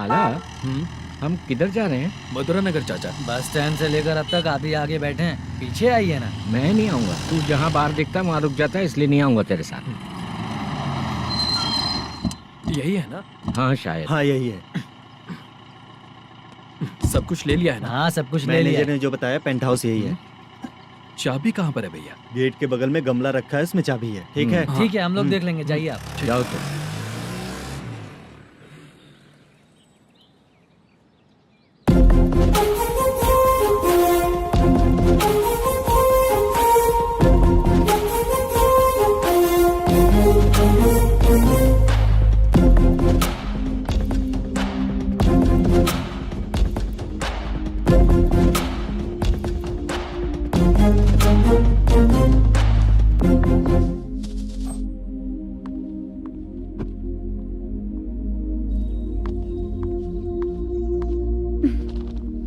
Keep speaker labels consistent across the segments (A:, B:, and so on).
A: लाला, हम किधर जा रहे हैं?
B: मथुरा नगर चाचा।
C: बस स्टैंड से लेकर अब तक आप ही आगे बैठे हैं, पीछे आइए ना।
A: मैं नहीं आऊंगा, तू जहाँ बाहर दिखता है वहाँ रुक जाता है, इसलिए नहीं आऊंगा तेरे साथ।
B: यही है ना?
A: हाँ शायद।
D: हाँ यही है।
B: सब कुछ ले लिया है ना?
C: हाँ सब कुछ ले लिया।
D: मैनेजर ने जो बताया पेंट हाउस यही है।
B: चाबी कहाँ पर है भैया?
D: गेट के बगल में गमला रखा है, उसमें चाबी है। ठीक है?
C: ठीक है, हम लोग देख लेंगे, जाइए आप।
A: जाओ तो।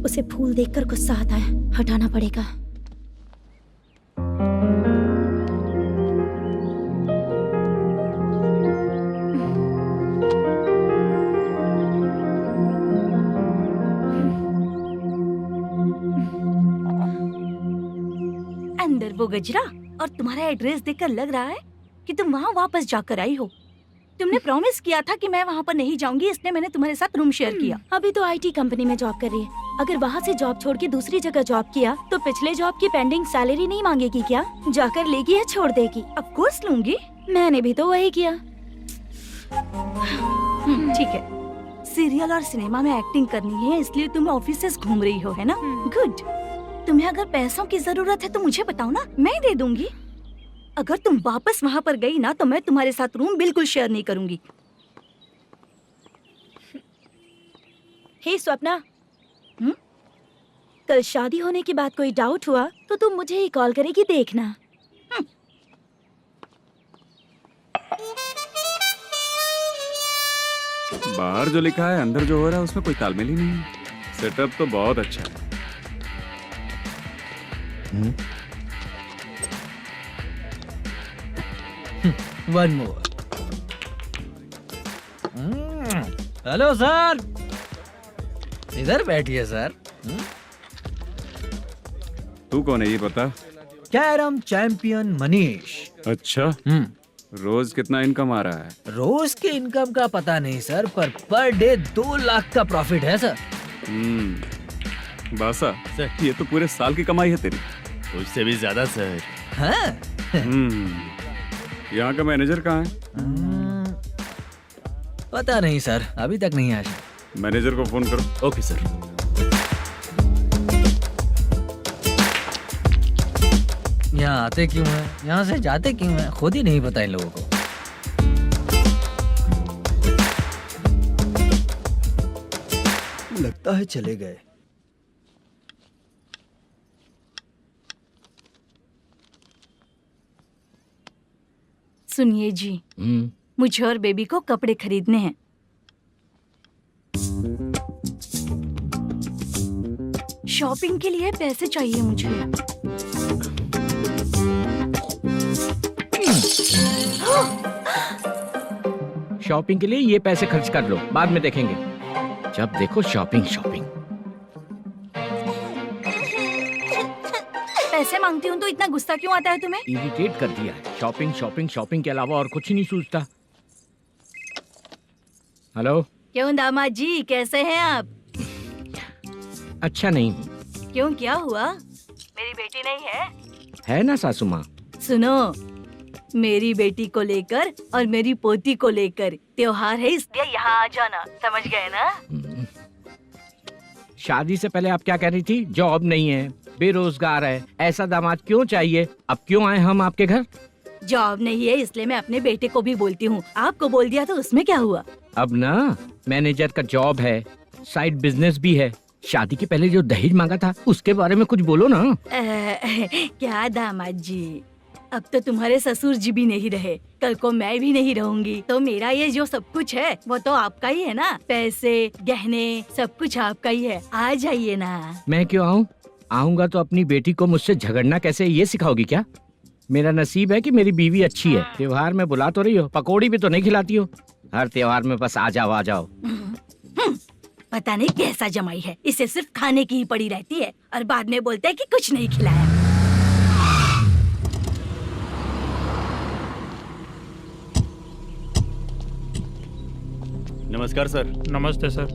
E: उसे फूल देखकर गुस्सा आता है, हटाना पड़ेगा।
F: अंदर वो गजरा और तुम्हारा एड्रेस देखकर लग रहा है कि तुम वहाँ वापस जाकर आई हो। तुमने प्रॉमिस किया था कि मैं वहाँ पर नहीं जाऊंगी, इसलिए मैंने तुम्हारे साथ रूम शेयर किया।
E: अभी तो आईटी कंपनी में जॉब कर रही है। अगर वहाँ से जॉब छोड़ के दूसरी जगह जॉब किया तो पिछले जॉब की पेंडिंग सैलरी नहीं मांगेगी क्या? जाकर लेगी या छोड़ देगी?
F: ऑफ कोर्स लूंगी।
E: मैंने भी तो वही किया।
F: ठीक है, सीरियल और सिनेमा में एक्टिंग करनी है, इसलिए तुम ऑफिसेस घूम रही हो, है ना? गुड। तुम्हें अगर पैसों की जरूरत है तो मुझे बताओ ना, मैं दे दूंगी। अगर तुम वापस वहाँ पर गई ना तो मैं तुम्हारे साथ रूम बिल्कुल शेयर नहीं करूंगी।
E: हे स्वप्ना, कल शादी होने की बात कोई डाउट हुआ तो तुम मुझे ही कॉल करेगी, देखना।
G: बाहर जो लिखा है अंदर जो हो रहा है उसमें कोई तालमेल ही नहीं है। सेटअप तो बहुत अच्छा है।
C: One more. हेलो सर, इधर बैठिए सर।
G: तू कौन है ये पता?
C: Carrom champion Manish.
G: अच्छा, रोज कितना इनकम आ रहा है?
C: रोज के इनकम का पता नहीं सर, पर डे 2 लाख का प्रॉफिट है सर।
G: बासा सर, ये तो पूरे साल की कमाई है तेरी।
H: उससे भी ज्यादा सर।
C: हाँ?
G: यहाँ का मैनेजर कहाँ है?
C: पता नहीं सर, अभी तक नहीं आया।
G: मैनेजर को फोन करो।
H: Okay sir.
C: यहाँ आते क्यों हैं, यहाँ से जाते क्यों हैं, खुद ही नहीं पता इन लोगों को।
D: लगता है चले गए।
F: सुनिए जी, मुझे और बेबी को कपड़े खरीदने हैं। शॉपिंग के लिए पैसे चाहिए मुझे।
A: शॉपिंग के लिए ये पैसे खर्च कर लो, बाद में देखेंगे। जब देखो शॉपिंग शॉपिंग।
F: पैसे मांगती हूँ तो इतना गुस्सा क्यों आता है तुम्हें?
A: इरिटेट कर दिया है। शॉपिंग शॉपिंग शॉपिंग के अलावा और कुछ ही नहीं सूझता। हेलो।
F: क्यों दामाद जी, कैसे हैं आप?
A: अच्छा नहीं।
F: क्यों, क्या हुआ? मेरी बेटी नहीं है?
A: है ना सासू माँ।
F: सुनो, मेरी बेटी को लेकर और मेरी पोती को लेकर त्योहार है, इसलिए यहाँ आ जाना, समझ गए ना?
A: शादी से पहले आप क्या कह रही थी? जॉब नहीं है, बेरोजगार है, ऐसा दामाद क्यों चाहिए? अब क्यों आए हम आपके घर?
F: जॉब नहीं है इसलिए मैं अपने बेटे को भी बोलती हूँ, आपको बोल दिया तो उसमें क्या हुआ?
A: अब ना मैनेजर का जॉब है, साइड बिजनेस भी है। शादी के पहले जो दहेज मांगा था उसके बारे में कुछ बोलो ना।
F: क्या दामाद जी, अब तो तुम्हारे ससुर जी भी नहीं रहे, कल को मैं भी नहीं रहूंगी, तो मेरा ये जो सब कुछ है वो तो आपका ही है ना। पैसे, गहने, सब कुछ आपका ही है। आ जाइए ना।
A: मैं क्यों आऊँ? आऊंगा तो अपनी बेटी को मुझसे झगड़ना कैसे ये सिखाओगी क्या? मेरा नसीब है कि मेरी बीवी अच्छी है। त्योहार में बुला तो रही हो, पकौड़ी भी तो नहीं खिलाती हो। हर त्योहार में बस आ जाओ आ जाओ।
F: पता नहीं कैसा जमाई है, इसे सिर्फ खाने की ही पड़ी रहती है और बाद में बोलते हैं कि कुछ नहीं खिलाया।
H: नमस्कार सर।
B: नमस्ते सर।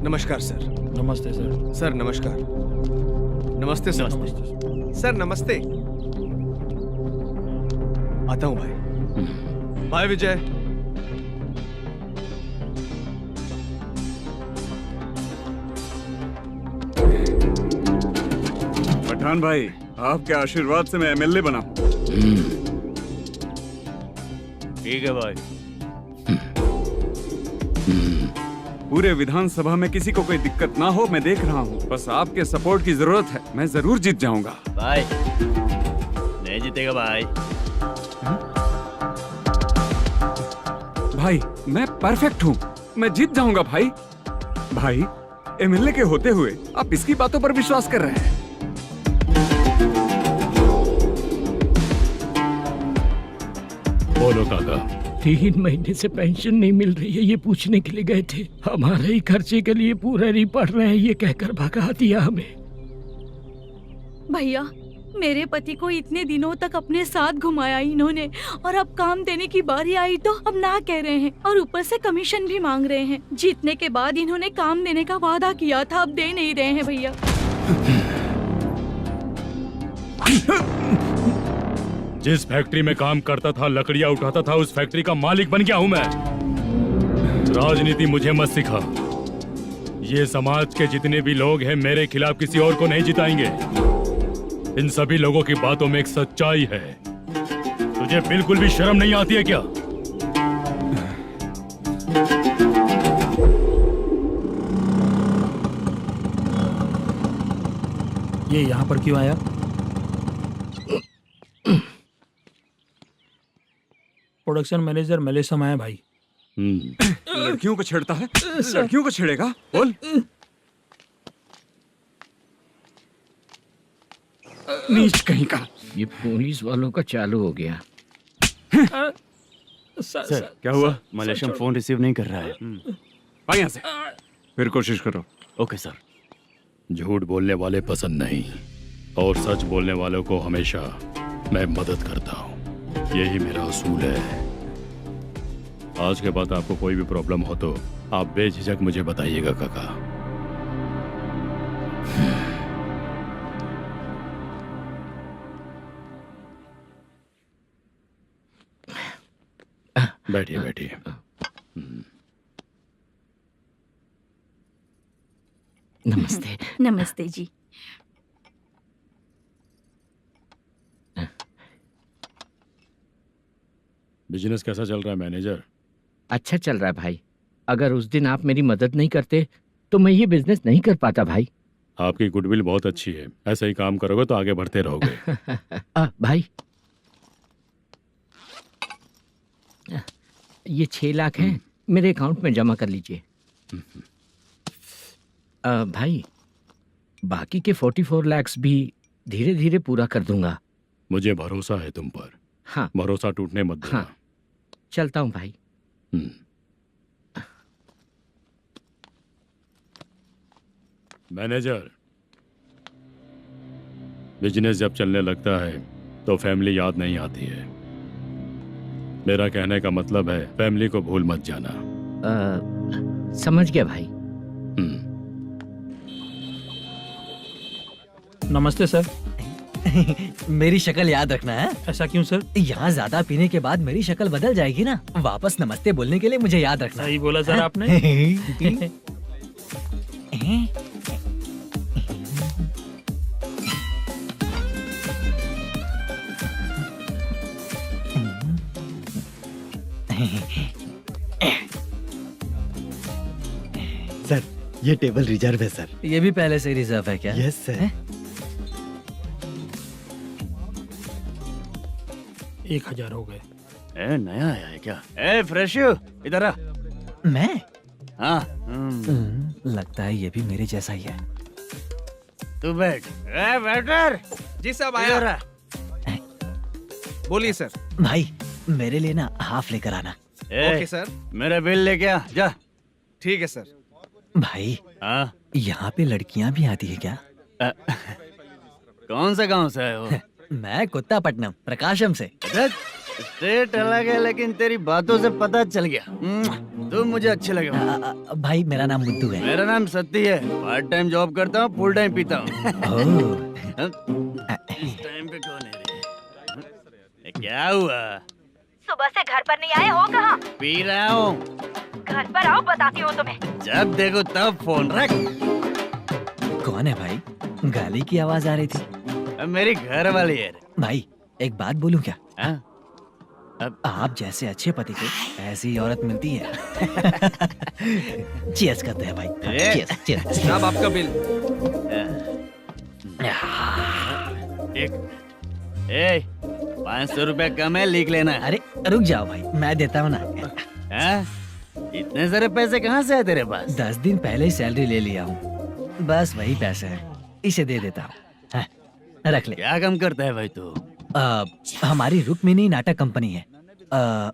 I: नमस्कार सर।
B: नमस्ते सर।
I: सर नमस्कार। नमस्ते सर। सर नमस्ते। आता हूँ भाई। बाय विजय।
G: पठान भाई, आपके आशीर्वाद से मैं एमएलए बना।
H: ठीक है भाई।
G: पूरे विधानसभा में किसी को कोई दिक्कत ना हो, मैं देख रहा हूँ। बस आपके सपोर्ट की जरूरत है, मैं जरूर जीत जाऊंगा।
H: भाई नहीं जीतेगा भाई।
G: भाई मैं परफेक्ट हूँ, मैं जीत जाऊंगा भाई। भाई एमएलए के होते हुए आप इसकी बातों पर विश्वास कर रहे हैं।
A: बोलो काका। 3 महीने से पेंशन नहीं मिल रही है, ये पूछने के लिए गए थे। हमारे ही खर्चे के लिए पूरा नहीं पड़ रहे हैं, ये कहकर भगा दिया हमें।
F: भैया, मेरे पति को इतने दिनों तक अपने साथ घुमाया इन्होंने, और अब काम देने की बारी आई तो अब ना कह रहे हैं और ऊपर से कमीशन भी मांग रहे हैं। जीतने के बाद इन्होंने काम देने का वादा किया था, अब दे नहीं रहे हैं भैया।
J: जिस फैक्ट्री में काम करता था, लकड़ियां उठाता था, उस फैक्ट्री का मालिक बन गया हूं मैं। राजनीति मुझे मत सिखा। ये समाज के जितने भी लोग हैं मेरे खिलाफ किसी और को नहीं जिताएंगे। इन सभी लोगों की बातों में एक सच्चाई है। तुझे बिल्कुल भी शर्म नहीं आती है क्या?
B: ये यहाँ पर क्यों आया? प्रोडक्शन मैनेजर मलेशम आया भाई।
G: लड़कियों को छेड़ता है, लड़कियों को छेड़ेगा? बोल।
A: नीच कहीं का। ये पुलिस वालों का चालू हो गया।
H: सर क्या हुआ? मलेशियन फोन रिसीव नहीं कर रहा है।
G: भाई यहाँ से फिर कोशिश करो।
H: Okay sir.
J: झूठ बोलने वाले पसंद नहीं और सच बोलने वालों को हमेशा मैं मदद करता हूँ। यही मेरा असूल है। आज के बाद आपको कोई भी प्रॉब्लम हो तो आप बेझिझक मुझे बताइएगा काका। बैठिए बैठिए।
A: नमस्ते।
F: नमस्ते जी।
J: बिजनेस कैसा चल रहा है मैनेजर?
A: अच्छा चल रहा है भाई। अगर उस दिन आप मेरी मदद नहीं करते तो मैं ये बिजनेस नहीं कर पाता भाई।
J: आपकी गुडविल बहुत अच्छी है, ऐसा ही काम करोगे तो आगे बढ़ते रहोगे।
A: भाई ये 6 लाख हैं, मेरे अकाउंट में जमा कर लीजिए। भाई बाकी के 44 लाख भी धीरे धीरे पूरा कर दूंगा।
J: मुझे भरोसा है तुम पर।
A: हाँ
J: भरोसा टूटने मत देना।
A: हाँ चलता हूँ भाई।
J: मैनेजर, बिजनेस जब चलने लगता है तो फैमिली याद नहीं आती है। मेरा कहने का मतलब है फैमिली को भूल मत जाना।
A: समझ गया भाई।
B: नमस्ते सर।
C: मेरी शक्ल याद रखना है।
B: ऐसा क्यों सर?
C: यहाँ ज्यादा पीने के बाद मेरी शक्ल बदल जाएगी ना। वापस नमस्ते बोलने के लिए मुझे याद रखना।
B: सही बोला सर आपने।
D: सर ये टेबल रिजर्व है सर।
C: ये भी पहले से रिजर्व है क्या?
D: Yes sir.
B: 1000 हो गए।
H: ए नया आया है क्या? ए फ्रेश इधर आ।
C: मैं?
H: हाँ
C: लगता है ये भी मेरे जैसा ही है।
H: तू बैठ। ए वेटर।
I: जी साहब
H: इधर
I: आया।
H: आ।
I: बोलिए सर।
C: भाई मेरे लिए ना हाफ लेकर आना।
H: ए,
I: ओके सर।
H: मेरा बिल लेके आ जा।
I: ठीक है सर।
D: भाई
H: हाँ
D: यहाँ पे लड़कियाँ भी आती है क्या?
H: कौन सा गांव से आए हो?
D: मैं कुत्तापट्टनम प्रकाशम से।
H: स्टेट अलग है लेकिन तेरी बातों से पता चल गया। तुम मुझे अच्छे लगे हो।
D: भाई मेरा नाम मुद्दू है।
H: मेरा नाम सत्ती है। पार्ट टाइम जॉब करता हूँ, फुल टाइम पीता हूँ। इस टाइम पे कौन है रे? ये क्या हुआ?
F: सुबह से घर पर नहीं आए हो कहाँ?
H: पी रहा हूँ।
F: घर पर आओ, बताती हूँ तुम्हें।
H: जब देखो तब फोन रख।
D: कौन है भाई? गाली की आवाज आ रही थी।
H: अब मेरी घर वाली है रे।
D: भाई एक बात बोलूं क्या?
H: हाँ?
D: आप जैसे अच्छे पति को ऐसी औरत मिलती है। चीयर्स करते हैं भाई। Cheers cheers.
G: साहब आपका बिल।
H: एक 500 रुपया कम है, लिख लेना।
D: अरे रुक जाओ भाई, मैं देता हूँ ना।
H: हाँ? इतने सारे पैसे कहाँ से है तेरे पास?
D: 10 दिन पहले ही सैलरी ले लिया हूँ, बस वही पैसे हैं, इसे दे देता हूँ। हाँ, रख ले।
H: क्या काम करता है भाई तू?
D: हमारी रुक्मिणी नाटक कंपनी है।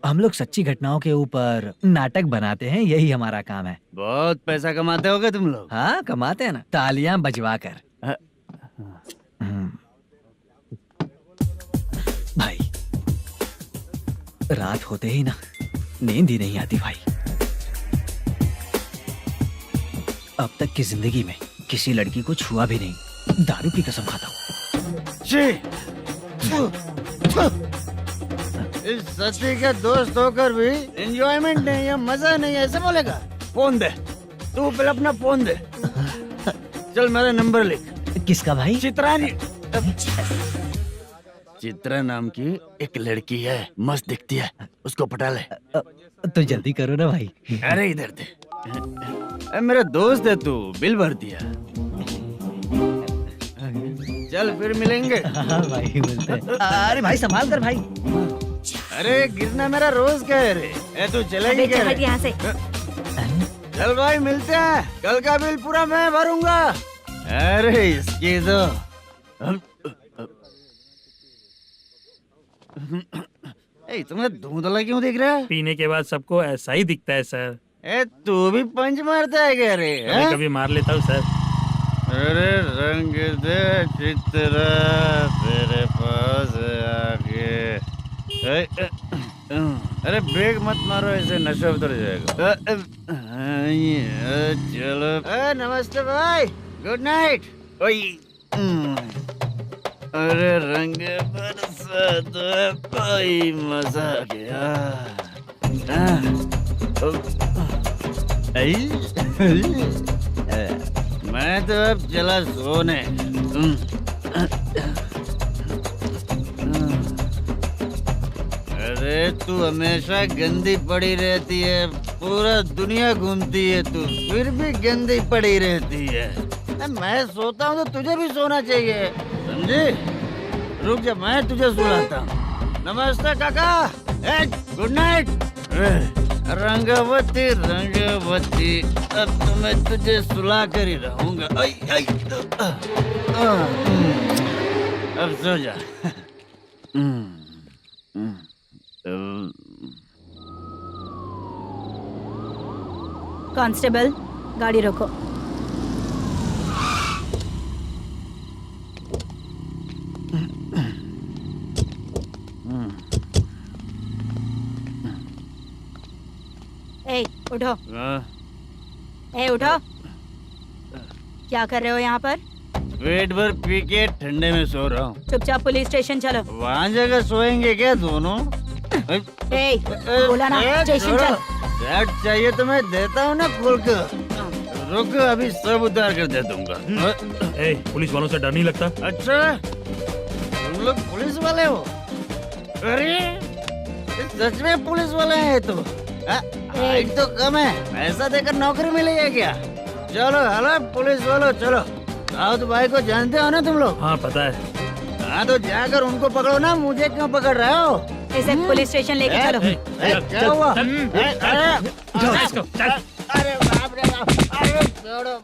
D: हम लोग सच्ची घटनाओं के ऊपर नाटक बनाते हैं, यही हमारा काम है।
H: बहुत पैसा कमाते होगे तुम लोग।
D: हाँ कमाते हैं ना, तालियां बजवा कर। भाई रात होते ही ना नींद ही नहीं आती भाई। अब तक की जिंदगी में किसी लड़की को छुआ भी नहीं, दारू की कसम खाता हूँ।
H: इस सच्ची के दोस्त होकर भी एंजॉयमेंट नहीं है, मजा नहीं है, ऐसे बोलेगा? फोन दे, तू पहले अपना फोन दे। चल मेरा नंबर लिख।
D: किसका भाई?
H: चित्रानी। चित्रा नाम की एक लड़की है, मस्त दिखती है, उसको पटा ले।
D: तो जल्दी करो ना भाई।
H: अरे इधर दे। मेरा दोस्त है, तू बिल भर दिया। चल फिर मिलेंगे।
D: हाँ भाई मिलते हैं। अरे भाई संभाल कर भाई।
H: अरे गिरना मेरा रोज का है रे। तू चलेगी क्या?
F: यहाँ से।
H: चल भाई मिलते हैं, कल का बिल पूरा मैं भरूंगा। अरे इसकी तो तुम्हें धुंधला क्यों दिख रहा है?
B: पीने के बाद सबको ऐसा ही दिखता है सर।
H: तू भी पंच मारता है क्या रे?
B: कभी कभी मार लेता हूँ सर।
H: अरे रंग दे चित्रा तेरे पास आके। अरे ब्रेक मत मारो, ऐसे नशा उतर जाएगा। चलो। नमस्ते भाई, गुड नाइट। अरे रंग बरसात भाई, मजा आ गया। मैं तो अब चला सोने। अरे तू हमेशा गंदी पड़ी रहती है, पूरा दुनिया घूमती है तू, फिर भी गंदी पड़ी रहती है। मैं सोता हूँ तो तुझे भी सोना चाहिए, समझे? रुक जा, मैं तुझे सुलाता हूँ। नमस्ते काका, गुड नाइट। रंगवती रंगवती, अब तो मैं तुझे सुला कर ही रहूंगा। अब सो जा।
F: कांस्टेबल, गाड़ी रोको। ए, उठो। उठो। क्या कर रहे हो यहाँ पर?
H: पेट भर पी के ठंडे में सो रहा हूँ।
F: चुपचाप पुलिस स्टेशन चलो।
H: वहाँ जगह सोएंगे क्या दोनों?
F: बोला ना, स्टेशन चल।
H: शर्ट चाहिए तो मैं देता हूँ ना खोल कर। रुक, अभी सब उतार कर दे दूंगा।
B: पुलिस वालों से डर नहीं लगता?
H: अच्छा, तुम लोग पुलिस वाले हो? अरे सच में पुलिस वाले हैं तो? हाइट तो कम है, पैसा देकर नौकरी मिलेगी क्या? चलो हेलो पुलिस वालों, चलो। साउथ भाई को जानते हो ना तुम लोग?
B: हाँ पता है।
H: हाँ तो जाकर उनको पकड़ो ना, मुझे क्यों पकड़ रहे हो?
F: इसे पुलिस स्टेशन लेके चलो।
H: क्या हुआ?
B: चल।
H: अरे बाप रे बाप, अरे छोड़ो।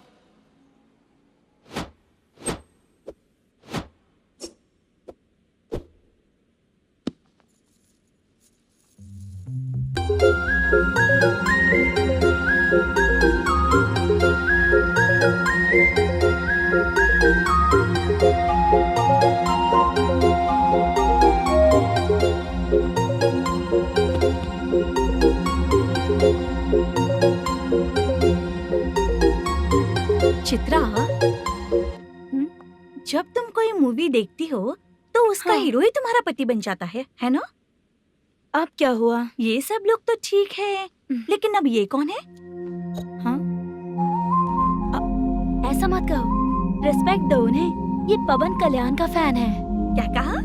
F: चित्रा, जब तुम कोई मूवी देखती हो तो उसका
E: हाँ।
F: हीरो ही तुम्हारा पति बन जाता है ना?
E: अब क्या हुआ?
F: ये सब लोग तो ठीक है, लेकिन अब ये कौन है?
E: हाँ? ऐसा मत कहो, रिस्पेक्ट दो उन्हें। ये पवन कल्याण का फैन है।
F: क्या कहा?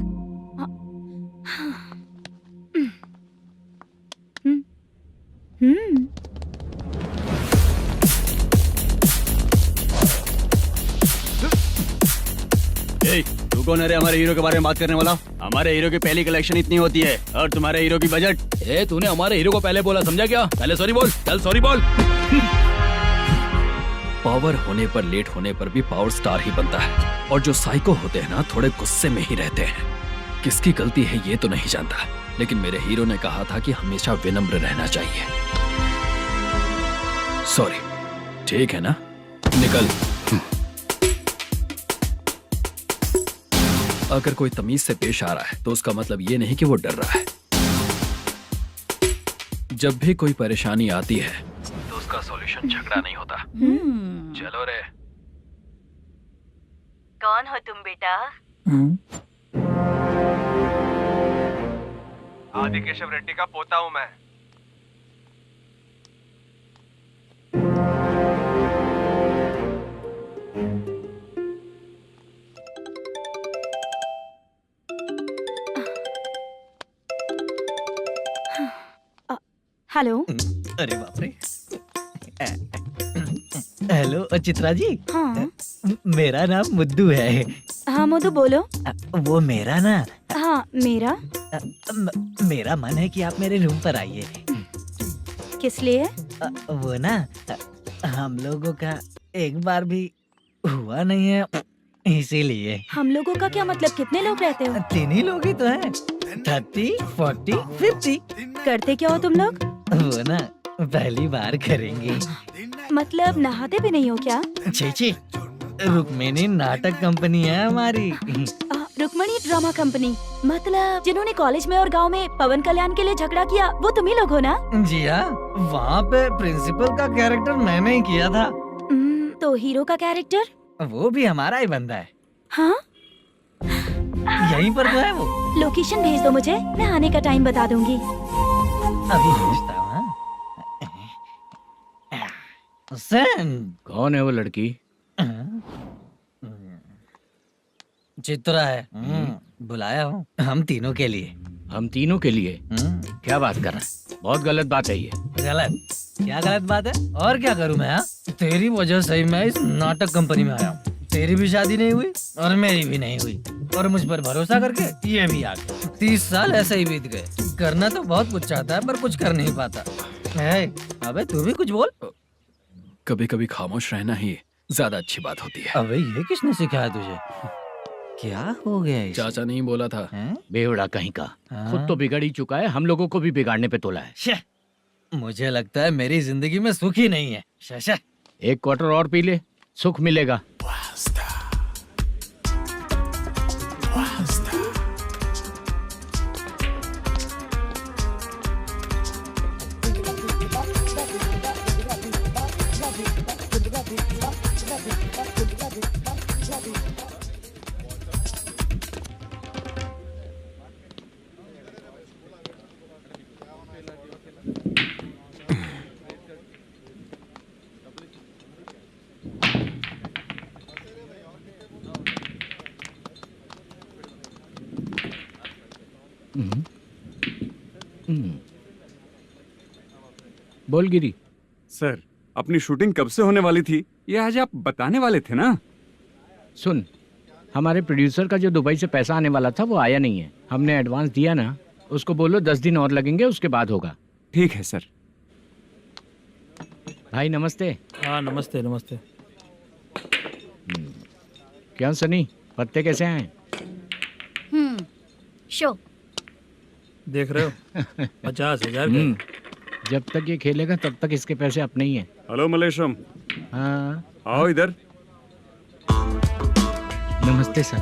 I: तू कौन है रे हमारे हीरो के बारे में बात करने वाला? हमारे हीरो की पहली कलेक्शन इतनी होती है और तुम्हारे हीरो की बजट।
C: तूने हमारे हीरो को पहले बोला, समझा क्या? पहले सॉरी बोल, चल सॉरी बोल।
K: पावर होने पर लेट होने पर भी पावर स्टार ही बनता है। और जो साइको होते हैं ना, थोड़े गुस्से में ही रहते हैं। किसकी गलती है ये तो नहीं जानता, लेकिन मेरे हीरो ने कहा था कि हमेशा विनम्र रहना चाहिए। सॉरी, ठीक है ना? निकल। अगर कोई तमीज से पेश आ रहा है तो उसका मतलब ये नहीं कि वो डर रहा है। जब भी कोई परेशानी आती है तो उसका सॉल्यूशन झगड़ा नहीं होता। चलो रे।
F: कौन हो तुम बेटा?
G: आदि केशव रेड्डी का पोता हूँ मैं।
F: हेलो।
D: अरे बाप रे। हेलो चित्रा जी।
E: हाँ
D: मेरा नाम मुद्दू है।
E: हाँ मधु बोलो।
D: वो मेरा ना,
E: हाँ मेरा।
D: मेरा मन है कि आप मेरे रूम पर आइए।
E: किस लिए?
D: वो ना, हम लोगों का एक बार भी हुआ नहीं है, इसीलिए।
E: हम लोगों का क्या मतलब? कितने लोग रहते हो?
D: 3 ही लोग ही तो हैं। 30, 40, 50।
E: करते क्या हो तुम लोग?
D: वो ना पहली बार करेंगे।
E: मतलब नहाते भी नहीं हो क्या?
D: छी, रुक्मिणी नाटक कंपनी है हमारी।
E: Rukmini drama company? मतलब जिन्होंने कॉलेज में और गांव में पवन कल्याण के लिए झगड़ा किया, वो तुम ही लोग हो ना?
D: जी हाँ, वहाँ पे प्रिंसिपल का कैरेक्टर मैंने ही किया था।
E: तो हीरो का कैरेक्टर?
D: वो भी हमारा ही बंदा है।
E: हाँ?
D: यहीं पर तो है वो।
E: लोकेशन भेज दो मुझे, मैं आने का टाइम बता दूंगी।
D: अभी भेजता हूँ। हुसैन।
A: कौन है वो लड़की?
D: चित्रा है। बुलाया हूँ हम तीनों के लिए।
A: हम तीनों के लिए? क्या बात कर रहा है? बहुत गलत बात है ये।
D: गलत? क्या गलत बात है? और क्या करूँ मैं? तेरी वजह से ही मैं इस नाटक कंपनी में आया हूँ। तेरी भी शादी नहीं हुई और मेरी भी नहीं हुई, और मुझ पर भरोसा करके ये भी आ गया। 30 साल ऐसे ही बीत गए। करना तो बहुत कुछ चाहता है पर कुछ कर नहीं पाता। अबे तू भी कुछ बोल।
K: कभी कभी खामोश रहना ही ज्यादा अच्छी बात होती है।
D: अबे ये किसने सिखाया तुझे? क्या हो गया इसे?
K: चाचा नहीं बोला था।
A: बेवड़ा कहीं का। खुद तो बिगड़ ही चुका है, हम लोगों को भी बिगाड़ने पे तोला है।
D: मुझे लगता है मेरी जिंदगी में सुख ही नहीं है। शशा।
A: एक क्वार्टर और पी ले, सुख मिलेगा। बोल गिरी।
G: सर, अपनी शूटिंग कब से होने वाली थी ये आज आप बताने वाले थे ना?
A: सुन, हमारे प्रोड्यूसर का जो दुबई से पैसा आने वाला था वो आया नहीं है। हमने एडवांस दिया ना, उसको बोलो 10 दिन और लगेंगे, उसके बाद होगा।
G: ठीक है सर।
A: भाई नमस्ते।
B: हाँ नमस्ते नमस्ते।
A: क्या सनी, पत्ते कैसे हैं?
F: शो
B: देख रहे हो 50,000 का।
A: जब तक ये खेलेगा तब तक इसके पैसे अपने ही हैं।
G: हेलो मलेशम।
A: हाँ
G: आओ इधर।
A: नमस्ते सर।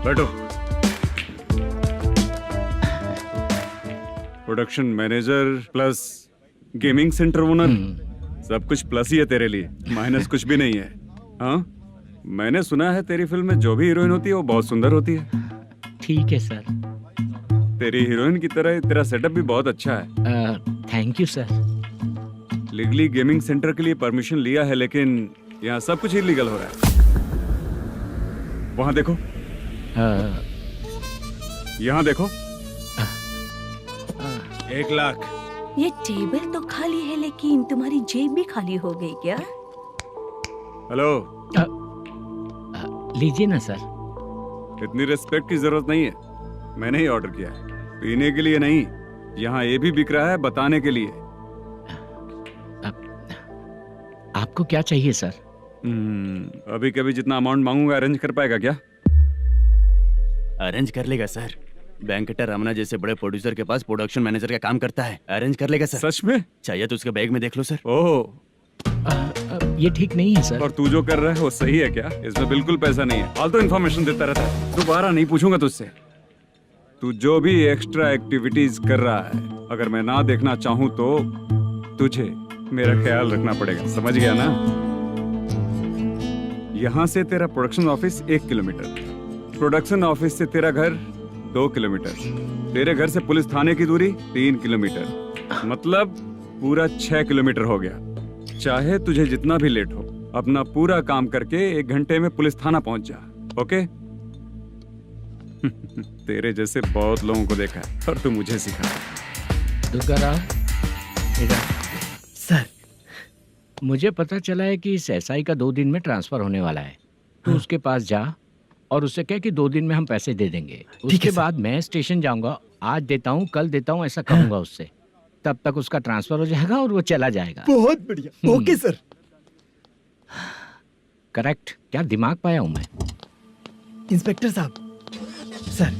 G: बैठो। Production manager plus gaming centre owner, सब कुछ प्लस ही है तेरे लिए, माइनस कुछ भी नहीं है। हाँ, मैंने सुना है तेरी फिल्म में जो भी हीरोइन होती है वो बहुत सुंदर होती है।
A: ठीक है सर।
G: तेरी हीरोइन की तरह तेरा सेटअप भी बहुत अच्छा है।
A: Thank you sir.
G: Legally gaming centre के लिए परमिशन लिया है, लेकिन यहाँ सब कुछ इलीगल हो रहा है। वहाँ देखो, यहाँ देखो। 1 लाख।
F: ये टेबल तो खाली है लेकिन तुम्हारी जेब भी खाली हो गई क्या?
G: हेलो,
A: लीजिए ना सर।
G: इतनी रिस्पेक्ट की जरूरत नहीं है, मैंने ही ऑर्डर किया है। पीने के लिए नहीं, यहाँ ये भी बिक रहा है बताने के लिए।
A: आपको क्या चाहिए सर?
G: अभी कभी जितना अमाउंट मांगूंगा अरेंज कर पाएगा क्या?
I: अरेंज कर लेगा सर। वेंकटा रमना जैसे बड़े प्रोड्यूसर के पास प्रोडक्शन मैनेजर का काम करता है, अरेंज कर लेगा सर।
G: सच में?
I: चाहिए तो उसके बैग में देख लो सर।
G: ओह,
A: ये ठीक नहीं है सर।
G: और तू जो कर रहा है वो सही है क्या? इसमें बिल्कुल पैसा नहीं है, फालतू इन्फॉर्मेशन देता रहता है। दोबारा नहीं पूछूंगा तुझसे। तू जो भी एक्स्ट्रा एक्टिविटीज कर रहा है, अगर मैं ना देखना चाहूँ तो तुझे मेरा ख्याल रखना पड़ेगा, समझ गया ना? यहाँ से तेरा production office 1 kilometre, production office से तेरा घर 2 किलोमीटर, तेरे घर से पुलिस थाने की दूरी 3 किलोमीटर, मतलब पूरा 6 किलोमीटर हो गया। चाहे तुझे जितना भी लेट हो, अपना पूरा काम करके 1 घंटे में पुलिस थाना पहुंच जा, ओके? तेरे जैसे बहुत लोगों को देखा है और तू मुझे सिखा।
A: सर, मुझे पता चला है कि इस एसआई का 2 दिन में ट्रांसफर होने वाला है। तो उसके पास जा और उससे कह कि 2 दिन में हम पैसे दे देंगे। उसके बाद मैं स्टेशन जाऊंगा, आज देता हूँ कल देता हूँ ऐसा कहूंगा उससे। तब तक उसका ट्रांसफर हो जाएगा और वो चला जाएगा।
L: बहुत बढ़िया। Okay sir.
A: करेक्ट। क्या दिमाग पाया हूँ मैं।
L: इंस्पेक्टर साहब, सर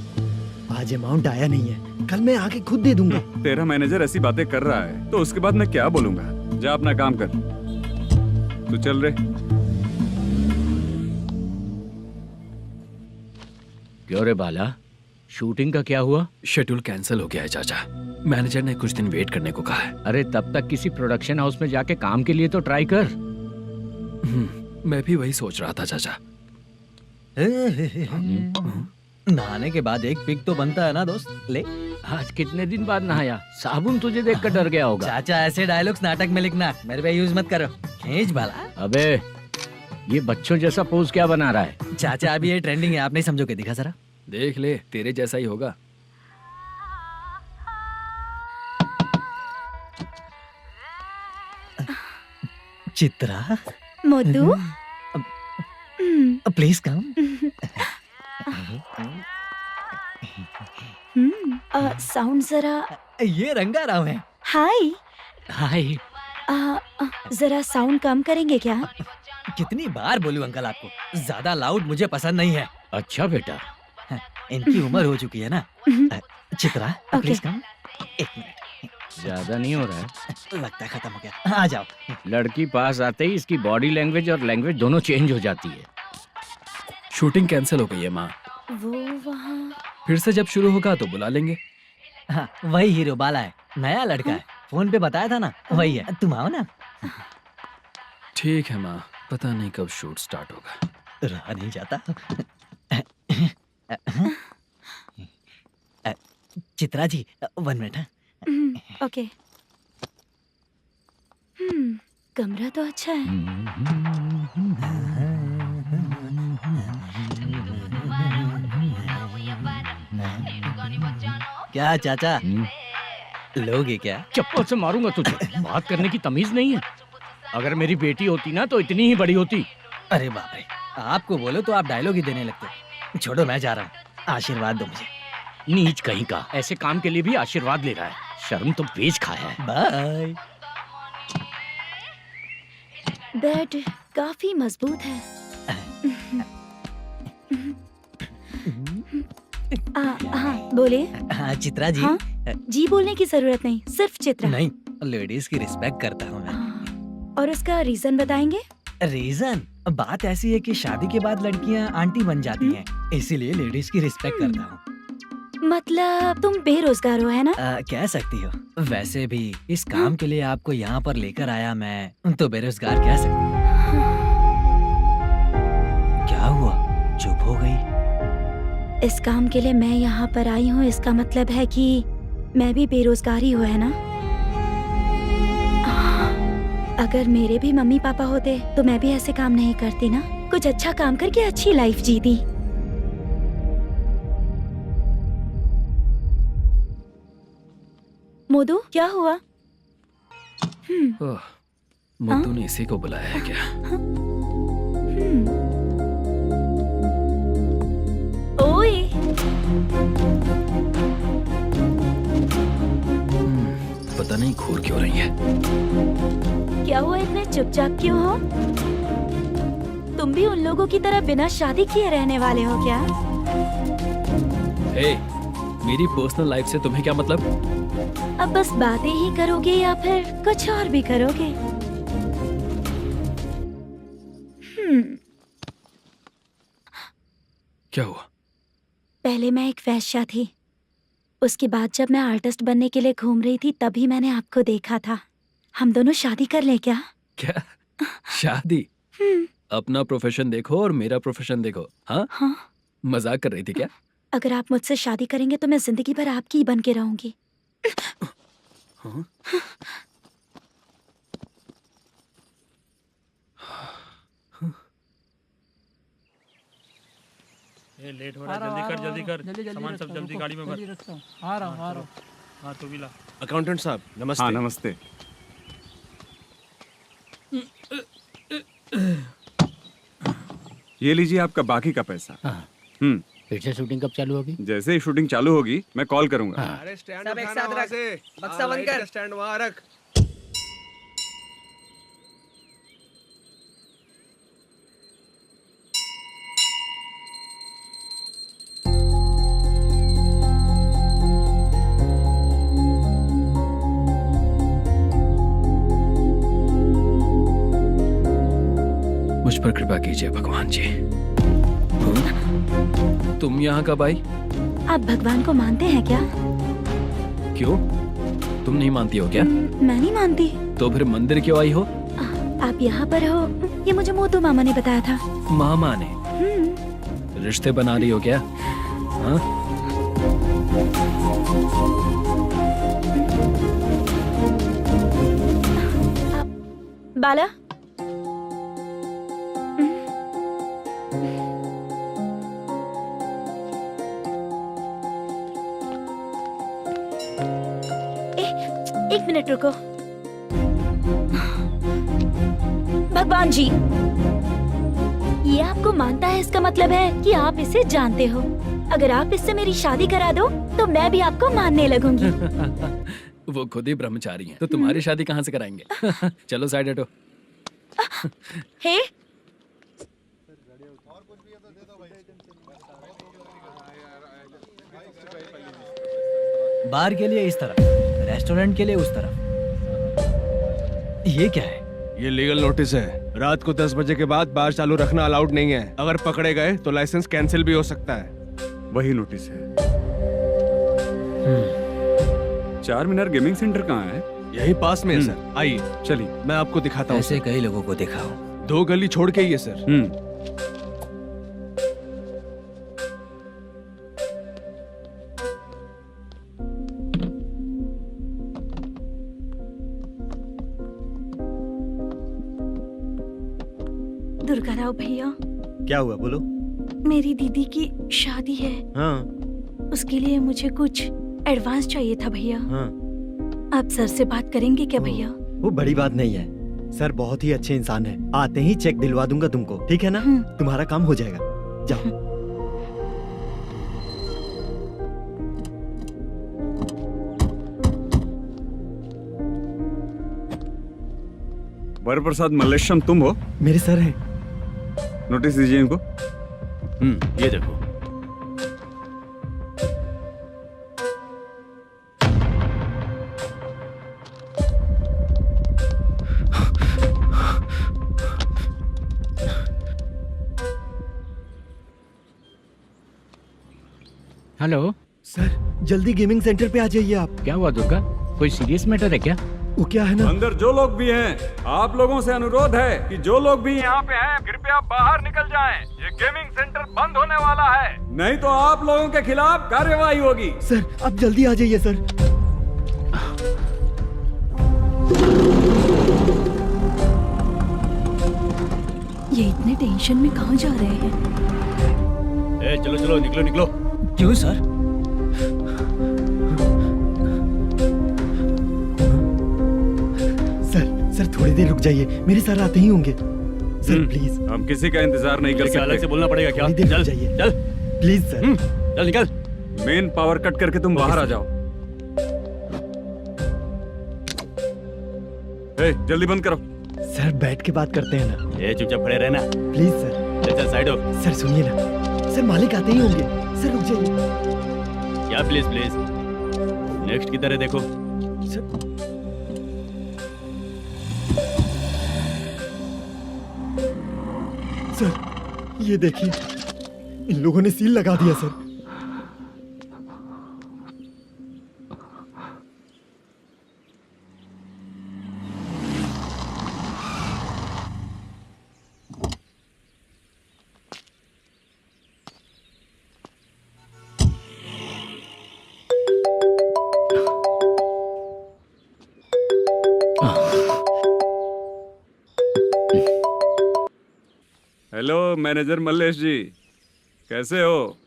L: आज अमाउंट आया नहीं है, कल मैं आके खुद दे दूंगा।
G: तेरा मैनेजर ऐसी बातें कर रहा है तो उसके बाद मैं क्या बोलूंगा? जा अपना काम कर। तू चल रे।
A: क्यों रे बाला, शूटिंग का क्या हुआ?
K: शेड्यूल कैंसिल हो गया है चाचा। मैनेजर ने कुछ दिन वेट करने को कहा है।
A: अरे तब तक किसी प्रोडक्शन हाउस में जाके काम के लिए तो ट्राई कर।
K: मैं भी वही सोच रहा था चाचा।
D: नहाने के बाद एक पिक तो बनता है ना दोस्त। ले,
A: आज कितने दिन बाद नहाया? साबुन तुझे देखकर डर गया होगा।
D: चाचा ऐसे डायलॉग्स नाटक में लिखना, मेरे पे यूज मत करो। खींच बाला।
A: अबे ये बच्चों जैसा पोज क्या बना रहा है?
D: चाचा अभी ये ट्रेंडिंग है, आप नहीं समझोगे। दिखा जरा।
K: देख ले, तेरे जैसा ही होगा।
D: Chitra,
F: Modu,
D: please come.
F: Sound जरा।
D: ये रंगा राव है।
F: हाय।
A: हाय।
F: जरा साउंड कम करेंगे क्या?
D: कितनी बार बोलूं अंकल आपको, ज्यादा लाउड मुझे पसंद नहीं है।
A: अच्छा बेटा,
D: इनकी उम्र हो चुकी है ना। Chitra, please come. 1 मिनट।
A: ज्यादा नहीं हो रहा है?
D: लगता है खत्म हो गया। आ जाओ।
A: लड़की पास आते ही इसकी बॉडी लैंग्वेज और लैंग्वेज दोनों चेंज हो जाती है।
K: शूटिंग कैंसिल हो गई है माँ।
F: वो वहाँ।
K: फिर से जब शुरू होगा तो बुला लेंगे।
D: हाँ, वही हीरो बाला है, नया लड़का है। फोन पे बताया था ना, वही है। तुम आओ ना।
K: ठीक है माँ, पता नहीं कब शूट स्टार्ट होगा।
D: रहा नहीं जाता। चित्रा जी 1 मिनट।
F: ओके। कमरा तो अच्छा है।
D: क्या चाचा, लोगे क्या?
A: चप्पल से मारूंगा तुझे। बात करने की तमीज नहीं है। अगर मेरी बेटी होती ना तो इतनी ही बड़ी होती।
D: अरे बाप रे, आपको बोलो तो आप डायलॉग ही देने लगते। छोड़ो, मैं जा रहा हूँ। आशीर्वाद दो मुझे।
A: नीच कहीं का, ऐसे काम के लिए भी आशीर्वाद ले रहा है। शर्म तो बेच खाया है।
D: बाय।
F: बेड काफी मजबूत है। हाँ बोले।
D: हाँ चित्रा जी।
F: हाँ? जी बोलने की जरूरत नहीं, सिर्फ चित्रा।
D: नहीं, लेडीज की रिस्पेक्ट करता हूँ मैं।
F: और उसका रीजन बताएंगे?
D: रीजन बात ऐसी है कि शादी के बाद लड़कियाँ आंटी बन जाती हैं, इसीलिए लेडीज की रिस्पेक्ट करता हूँ।
E: मतलब तुम बेरोजगार हो, है ना?
D: कह सकती हो। वैसे भी इस काम के लिए आपको यहाँ पर लेकर आया मैं, तो बेरोजगार कह सकती हूँ। क्या हुआ, चुप हो गई?
E: इस काम के लिए मैं यहाँ पर आई हूँ, इसका मतलब है कि मैं भी बेरोजगार ही हूँ, है ना? अगर मेरे भी मम्मी पापा होते तो मैं भी ऐसे काम नहीं करती ना, कुछ अच्छा काम करके अच्छी लाइफ जीती। मोदू, क्या हुआ?
K: ओह, मुद्दू ने इसी को बुलाया है क्या?
E: ओए,
K: पता नहीं घूर क्यों रही है।
E: क्या हुआ, इतने चुपचाप क्यों हो? तुम भी उन लोगों की तरह बिना शादी किए रहने वाले हो क्या?
K: हे, मेरी पर्सनल लाइफ से तुम्हें क्या मतलब?
E: अब बस बातें ही करोगे या फिर कुछ और भी करोगे?
K: क्या हुआ?
E: पहले मैं एक वेश्या थी, उसके बाद जब मैं आर्टिस्ट बनने के लिए घूम रही थी तभी मैंने आपको देखा था। हम दोनों शादी कर ले क्या?
K: क्या शादी? अपना प्रोफेशन देखो और मेरा प्रोफेशन देखो। हाँ?
E: हाँ।
K: मजाक कर रही थी क्या?
E: अगर आप मुझसे शादी करेंगे तो मैं जिंदगी भर आपकी ही बन के रहूंगी।
K: हाँ?
B: ये लेट हो रहा है, जल्दी कर, सामान सब जल्दी गाड़ी में भर।
C: आ रहा हूँ।
B: हाँ तू भी ला।
M: अकाउंटेंट साहब नमस्ते।
G: हाँ नमस्ते। ये लीजिए आपका बाकी का पैसा।
A: फिर से शूटिंग कब चालू होगी?
G: जैसे ही शूटिंग चालू होगी मैं कॉल करूंगा।
M: अरे स्टैंड
C: सब एक
M: उठाना
C: साथ
M: वहाँ
C: रख।
M: से।
C: बक्सा बंद कर।
M: स्टैंड वहाँ रख।
K: मुझ पर कृपा कीजिए भगवान जी। तुम यहाँ कब आई?
E: आप भगवान को मानते हैं क्या?
K: क्यों? तुम नहीं मानती हो क्या?
E: मैं नहीं मानती।
K: तो फिर मंदिर क्यों आई हो?
E: आप यहाँ पर हो ये मुझे मोदू मामा ने बताया था।
K: मामा ने? रिश्ते बना रही हो क्या? हाँ?
E: बाला, एक मिनट रुको। भगवान जी, ये आपको मानता है, इसका मतलब है कि आप इसे जानते हो। अगर आप इससे मेरी शादी करा दो तो मैं भी आपको मानने लगूंगी।
K: वो खुद ही ब्रह्मचारी हैं, तो तुम्हारी शादी कहाँ से कराएंगे? चलो साइड हटो।
E: हे,
D: बार के लिए इस तरफ, रेस्टोरेंट के लिए उस तरफ। ये क्या है?
M: ये लीगल नोटिस है। रात को 10 बजे के बाद बार चालू रखना अलाउड नहीं है। अगर पकड़े गए तो लाइसेंस कैंसिल भी हो सकता है।
G: वही नोटिस है। चार मीनार गेमिंग सेंटर कहाँ है?
M: यही पास में है सर। आइए
G: चलिए
M: मैं आपको दिखाता हूँ।
D: ऐसे कई लोगों को देखा हूँ।
M: 2 गली छोड़ के ही है सर।
F: दुर्गा राव भैया,
L: क्या हुआ बोलो।
F: मेरी दीदी की शादी है।
L: हाँ
F: उसके लिए मुझे कुछ एडवांस चाहिए था भैया।
L: हाँ।
F: आप सर से बात करेंगे क्या भैया?
L: वो बड़ी बात नहीं है, सर बहुत ही अच्छे इंसान है। आते ही चेक दिलवा दूंगा तुमको, ठीक है ना? तुम्हारा काम हो जाएगा। जाओ।
G: वर प्रसाद मल्लेश्वरम तुम हो?
L: मेरे सर है।
G: नोटिस दीजिए इनको।
I: ये देखो।
A: हेलो,
L: सर जल्दी गेमिंग सेंटर पे आ जाइए आप।
A: क्या हुआ दुर्गा, कोई सीरियस मैटर है क्या?
L: वो क्या है ना,
G: अंदर जो लोग भी हैं, आप लोगों से अनुरोध है कि जो लोग भी यहाँ पे हैं कृपया बाहर निकल जाएं। ये गेमिंग सेंटर बंद होने वाला है, नहीं तो आप लोगों के खिलाफ कार्यवाही होगी।
L: सर आप जल्दी आ जाइए सर।
F: ये इतने टेंशन में कहाँ जा रहे हैं?
I: चलो चलो निकलो निकलो।
D: क्यों सर?
L: सर थोड़ी देर रुक जाइए, मेरे सर आते ही होंगे। Sir please.
G: हम किसी का इंतजार नहीं कर सकते।
I: अलग से बोलना पड़ेगा क्या?
L: थोड़ी देर
I: चल
L: रुक जाइए
I: चल
L: प्लीज सर।
I: चल निकल।
G: मेन पावर कट करके तुम बाहर आ जाओ। जल्दी बंद करो।
L: सर बैठ के बात करते हैं ना।
I: ये चुपचाप खड़े रहना
L: प्लीज सर।
I: चल साइड हो।
L: सर सुनिए ना, सर मालिक आते ही होंगे। सर रुक जाइए।
I: क्या प्लीज प्लीज, नेक्स्ट की तरह देखो।
L: सर ये देखिए, इन लोगों ने सील लगा दिया सर।
G: हेलो मैनेजर मल्लेश जी, कैसे हो?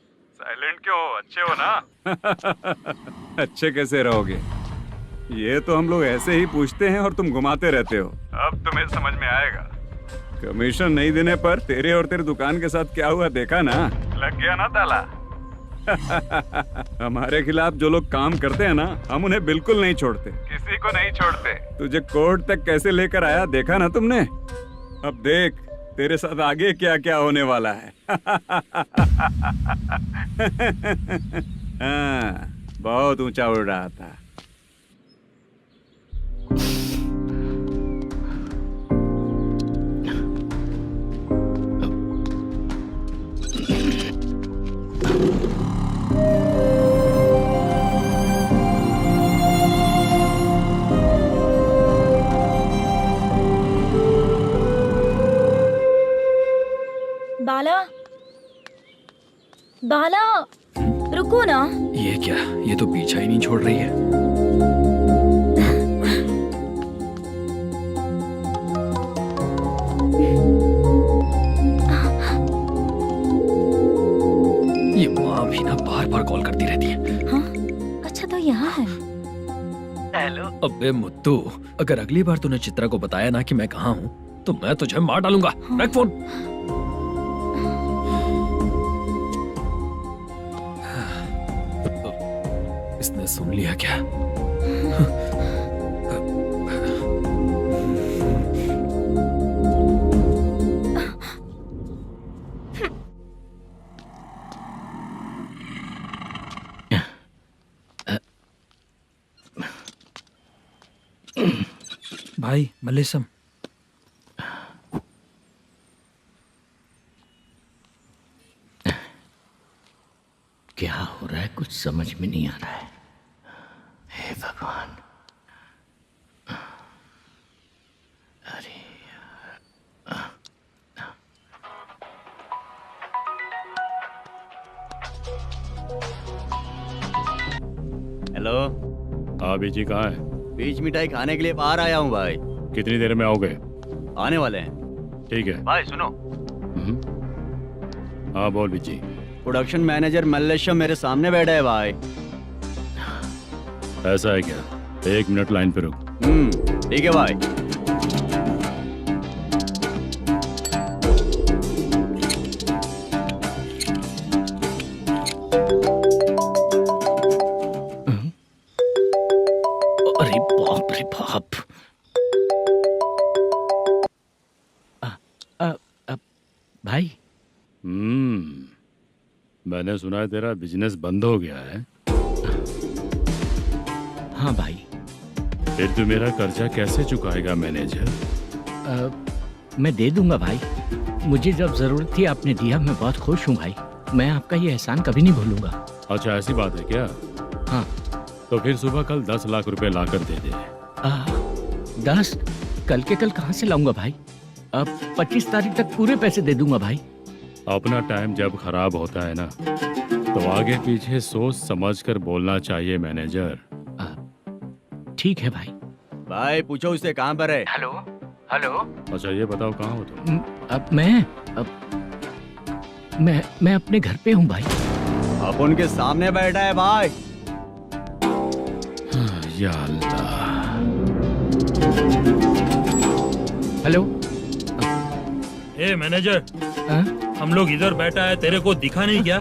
G: साइलेंट क्यों हो? अच्छे हो ना? अच्छे कैसे रहोगे? ये तो हम लोग ऐसे ही पूछते हैं और तुम घुमाते रहते हो। अब तुम्हें समझ में आएगा। कमीशन नहीं देने पर तेरे और तेरी दुकान के साथ क्या हुआ देखा ना? लग गया ना ताला। हमारे खिलाफ जो लोग काम करते हैं ना, हम उन्हें बिल्कुल नहीं छोड़ते, किसी को नहीं छोड़ते। तुझे कोर्ट तक कैसे लेकर आया देखा ना तुमने? अब देख तेरे साथ आगे क्या क्या होने वाला है। हाँ, बहुत ऊंचा उड़ रहा था।
E: बाला, बाला, रुको ना।
K: ये क्या, ये तो पीछा ही नहीं छोड़ रही है। ये माँ भी ना बार बार कॉल करती रहती है।
E: हाँ? अच्छा तो यहाँ है।
D: हेलो।
K: अबे मुत्तू, अगर अगली बार तूने चित्रा को बताया ना कि मैं कहाँ हूँ तो मैं तुझे मार डालूंगा। रख फोन। इसने सुन लिया क्या?
D: भाई मल्लेशम,
A: क्या हो रहा है कुछ समझ में नहीं आ रहा है। हे भगवान, अरे
I: हेलो।
J: हाँ बीजी कहाँ है?
I: बीच मिठाई खाने के लिए बाहर आया हूँ भाई।
J: कितनी देर में आओगे?
I: आने वाले हैं।
J: ठीक है
I: भाई सुनो।
J: हाँ बोल बीजी।
I: प्रोडक्शन मैनेजर मल्लेशम मेरे सामने बैठा है भाई।
J: ऐसा है क्या? 1 मिनट लाइन पे रुक।
I: ठीक है भाई।
A: अरे बाप रे बाप। भाई
J: मैंने सुना है तेरा बिजनेस बंद हो गया है।
A: हाँ भाई।
J: फिर तू मेरा कर्जा कैसे चुकाएगा मैनेजर?
A: मैं दे दूंगा भाई, मुझे जब जरूरत थी आपने दिया। मैं बहुत खुश हूँ भाई, मैं आपका ये एहसान कभी नहीं भूलूंगा।
J: अच्छा ऐसी बात है क्या?
A: हाँ।
J: तो फिर सुबह कल 10 लाख रुपए लाकर दे दे।
A: 10? कल के कल कहाँ से लाऊंगा भाई? अब 25 तारीख तक पूरे पैसे दे दूंगा भाई।
J: अपना टाइम जब खराब होता है ना, तो आगे पीछे सोच समझ कर बोलना चाहिए मैनेजर।
A: ठीक है भाई।
I: भाई पूछो उससे कहाँ पर है।
A: Hello hello.
J: अच्छा ये बताओ कहाँ हो तुम?
A: अब मैं अपने घर पे हूँ भाई।
I: अब उनके सामने बैठा है भाई।
J: या अल्लाह।
A: हेलो।
B: ए मैनेजर, हम लोग इधर बैठा है, तेरे को दिखा नहीं क्या?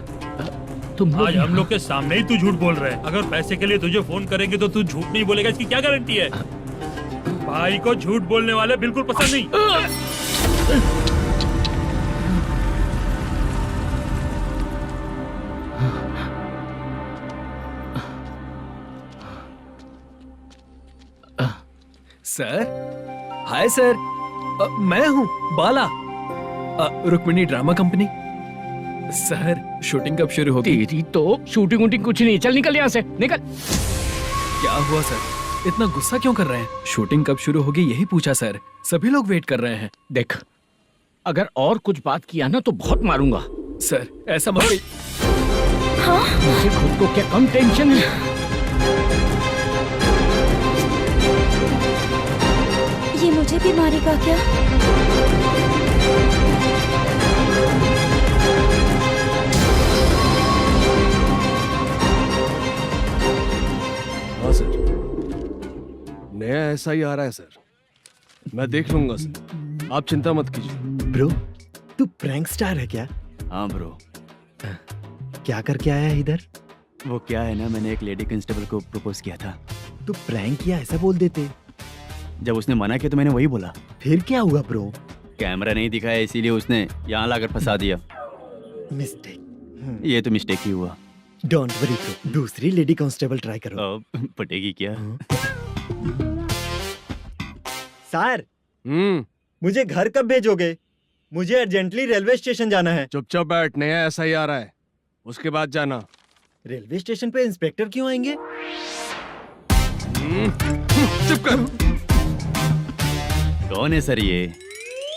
A: तुम
B: आज हम लोग के सामने ही तू झूठ बोल रहा है। अगर पैसे के लिए तुझे फोन करेंगे तो तू झूठ नहीं बोलेगा, इसकी क्या गारंटी है? भाई को झूठ बोलने वाले बिल्कुल पसंद नहीं।
K: सर, हाय सर, मैं हूँ Bala, Rukmini drama company. Sir shooting कब शुरू होगी?
A: तेरी तो शूटिंग वूटिंग कुछ नहीं, चल निकल यहाँ से, निकल।
K: क्या हुआ सर, इतना गुस्सा क्यों कर रहे हैं? शूटिंग कब शुरू होगी यही पूछा सर, सभी लोग वेट कर रहे हैं।
A: देख, अगर और कुछ बात किया ना तो बहुत मारूंगा।
K: सर ऐसा मत।
A: मुझे खुद को क्या कम टेंशन है?
E: ये मुझे भी मारेगा क्या?
M: हाँ सर, नया ऐसा ही आ रहा है सर, मैं देख लूंगा सर, आप चिंता मत कीजिए।
L: ब्रो, तू प्रैंक स्टार है क्या?
I: हाँ ब्रो।
L: क्या करके आया है इधर?
I: वो क्या है ना, मैंने एक लेडी कांस्टेबल को प्रपोज किया था।
L: तू प्रैंक किया ऐसा बोल देते।
I: जब उसने मना किया तो मैंने वही बोला।
L: फिर क्या हुआ ब्रो?
I: कैमरा नहीं दिखाया इसीलिए उसने यहाँ लाकर फंसा दिया।
L: मिस्टेक।
I: ये तो मिस्टेक ही हुआ।
L: डोंट वरी ब्रो, दूसरी लेडी कांस्टेबल ट्राई करो।
I: पटेगी क्या?
L: सर, मुझे घर कब भेजोगे? मुझे अर्जेंटली रेलवे स्टेशन जाना है।
M: चुपचाप बैठ, नया ऐसा ही आ रहा है, उसके बाद जाना।
L: रेलवे स्टेशन पे इंस्पेक्टर क्यों आएंगे?
M: चुप कर।
I: कौन है सर ये?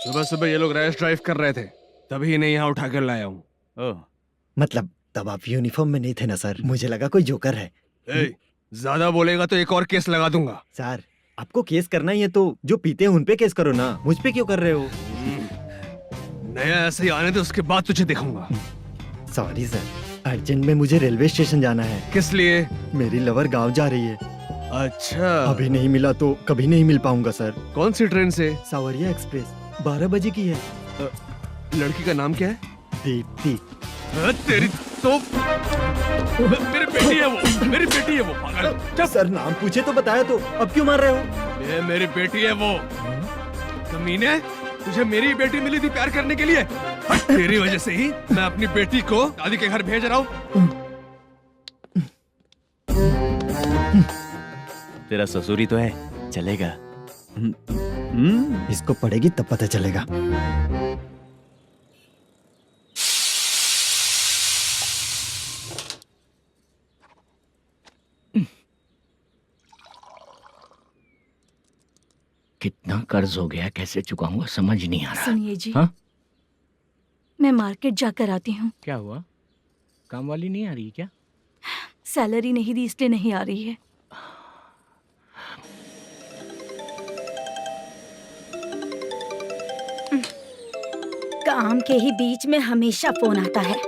M: सुबह सुबह ये लोग रैश ड्राइव कर रहे थे, तभी इन्हें यहाँ उठा कर लाया हूँ।
L: मतलब तब आप यूनिफॉर्म में नहीं थे ना सर, मुझे लगा कोई जोकर है।
M: ज्यादा बोलेगा तो एक और केस लगा दूंगा।
L: सर, आपको केस करना ही है तो जो पीते हैं उन पे केस करो ना, मुझ पे क्यों कर रहे हो?
M: नया ऐसे ही आने दो, उसके बाद तुझे देखूंगा।
L: सॉरी सर, अर्जेंट में मुझे रेलवे स्टेशन जाना है।
M: किस लिए?
L: मेरी लवर गांव जा रही है।
M: अच्छा,
L: अभी नहीं मिला तो कभी नहीं मिल पाऊंगा सर।
M: कौन सी ट्रेन से?
L: सावरिया एक्सप्रेस, 12 बजे की है।
M: लड़की का नाम क्या है?
L: दीप्ति।
M: तेरी तो मेरी बेटी है वो, मेरी बेटी है वो, पागल।
L: सर नाम पूछे तो बताया, तो अब क्यों मार रहे हो?
M: ये मेरी बेटी है वो। कमीने, तुझे मेरी बेटी मिली थी प्यार करने के लिए, तेरी वजह से ही मैं अपनी बेटी को दादी के घर भेज रहा हूँ।
I: तेरा ससुरी तो है, चलेगा।
L: इसको पढ़ेगी तब पता चलेगा।
A: कितना कर्ज हो गया, कैसे चुकाऊंगा समझ नहीं आ रहा।
F: सुनिए जी,
A: हाँ?
F: मैं मार्केट जाकर आती हूँ।
A: क्या हुआ, काम वाली नहीं आ रही क्या?
F: सैलरी नहीं दी इसलिए नहीं आ रही है।
E: काम के ही बीच में हमेशा फोन आता है।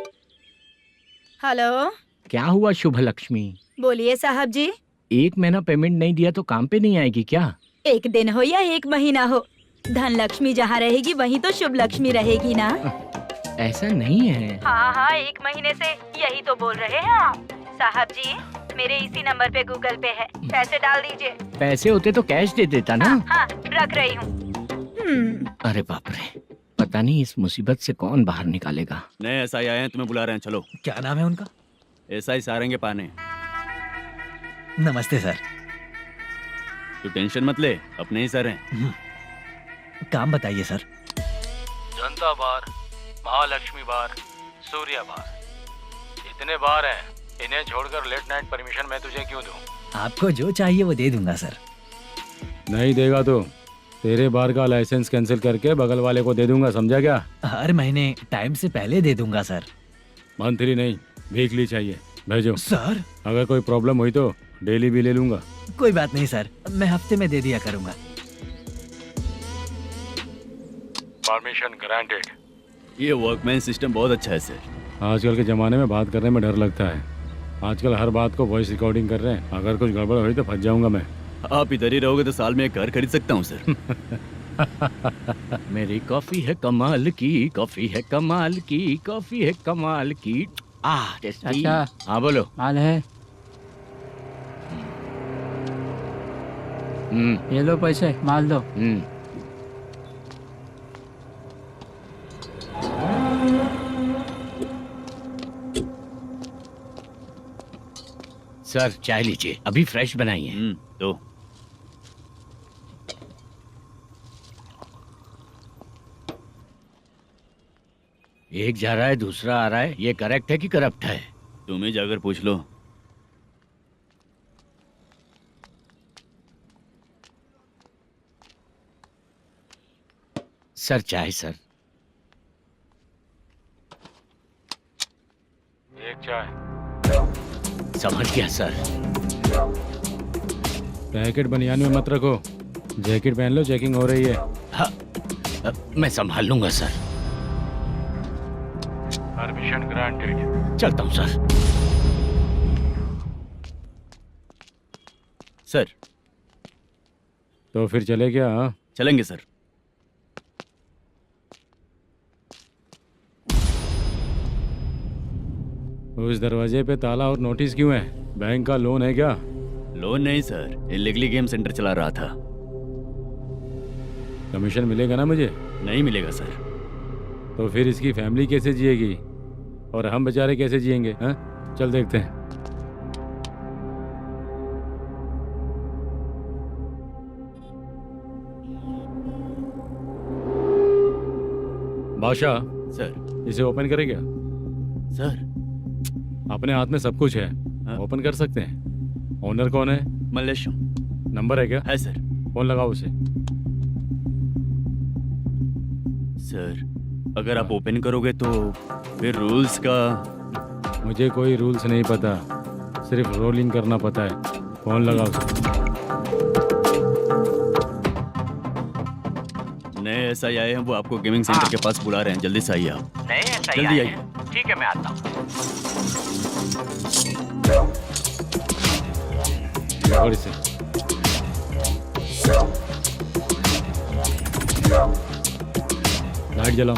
E: हेलो,
A: क्या हुआ शुभ लक्ष्मी?
E: बोलिए साहब जी।
A: 1 महीना पेमेंट नहीं दिया तो काम पे नहीं आएगी क्या?
E: 1 दिन हो या 1 महीना हो, धन लक्ष्मी जहाँ रहेगी वहीं तो शुभ लक्ष्मी रहेगी ना।
A: ऐसा नहीं है।
E: हाँ, 1 महीने से यही तो बोल रहे हैं आप। साहब जी, मेरे इसी नंबर पे गूगल पे है, पैसे डाल दीजिए।
A: पैसे होते तो कैश दे देता ना।
E: हाँ, रख रही हूँ।
A: अरे बाप रे, पता नहीं इस मुसीबत से कौन बाहर निकालेगा।
I: नए एसआई आए हैं, तुम्हें बुला रहे हैं, चलो।
D: क्या नाम है उनका?
I: एसआई सारंगे पाने।
D: नमस्ते सर।
I: तू टेंशन मत ले, अपने ही सर हैं।
D: काम बताइए सर।
J: जनता बार, महालक्ष्मी बार, सूर्या बार, इतने बार हैं,
A: इन्हें छोड़कर लेट नाइट परमिशन मैं तुझे क्यों दूं?
C: आपको जो चाहिए वो दे दूंगा सर।
J: नहीं देगा तो तेरे बार का लाइसेंस कैंसिल करके बगल वाले को दे दूंगा, समझा क्या?
C: हर महीने टाइम से पहले दे दूंगा सर।
J: मंथली नहीं, वीकली चाहिए, भेजो।
C: सर
J: अगर कोई प्रॉब्लम हुई तो डेली भी ले लूंगा।
C: कोई बात नहीं सर, मैं हफ्ते में दे दिया करूंगा।
J: Permission granted.
I: ये वर्कमैन सिस्टम बहुत अच्छा है सर।
J: आजकल के ज़माने में बात करने में डर लगता है। आजकल हर बात को वॉइस रिकॉर्डिंग कर रहे हैं। अगर कुछ गड़बड़ हुई तो फंस जाऊंगा मैं।
I: आप इधर ही रहोगे तो साल में एक घर खरीद सकता हूँ सर।
A: मेरी कॉफी है कमाल की, कॉफी है कमाल की, कॉफी है कमाल की। टेस्टी।
N: अच्छा।
A: हाँ बोलो।
N: माल है, ये लो पैसे, माल दो।
A: सर चाय लीजिए, अभी फ्रेश बनाई है।
I: तो
A: एक जा रहा है दूसरा आ रहा है, ये करेक्ट है कि करप्ट है?
I: तुम्हें जाकर पूछ लो।
A: सर चाय सर।
J: एक चाय।
A: समझ गया सर।
J: पैकेट बनियान में मत रखो, जैकेट पहन लो, चेकिंग हो रही है।
A: हाँ, मैं संभाल लूंगा सर।
J: Permission granted.
A: चलता हूँ सर।
I: सर
J: तो फिर चले क्या? हाँ?
I: चलेंगे सर।
J: उस दरवाजे पे ताला और नोटिस क्यों है? बैंक का लोन है क्या?
I: लोन नहीं सर, इलीगली गेम सेंटर चला रहा था।
J: कमीशन मिलेगा ना मुझे?
I: नहीं मिलेगा सर।
J: तो फिर इसकी फैमिली कैसे जिएगी और हम बेचारे कैसे जिएंगे? हाँ, चल देखते हैं। बादशाह
I: सर।
J: इसे ओपन करे क्या?
I: सर
J: अपने हाथ में सब कुछ है, ओपन कर सकते हैं। ओनर कौन है?
I: मल्लेशम।
J: नंबर है क्या?
I: है सर।
J: फोन लगाओ उसे।
I: सर अगर आप ओपन करोगे तो फिर रूल्स का।
J: मुझे कोई रूल्स नहीं पता, सिर्फ रोलिंग करना पता है। फोन लगाओ उसे।
I: नए एसआई आए हैं, वो आपको गेमिंग सेंटर के पास बुला रहे हैं। जल्दी से आइए आप।
A: नए एसआई
I: जल्दी
A: आए
I: आइए।
A: हैं। ठीक है मैं आता हूँ।
J: और इसे लाइट जलाओ।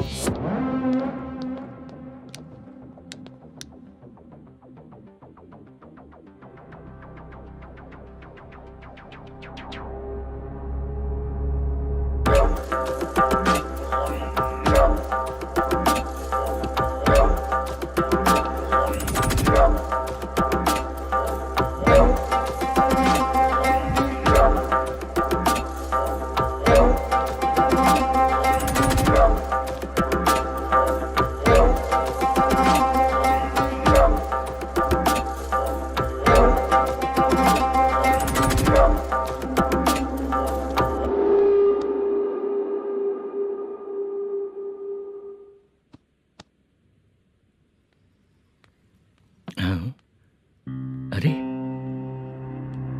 A: अरे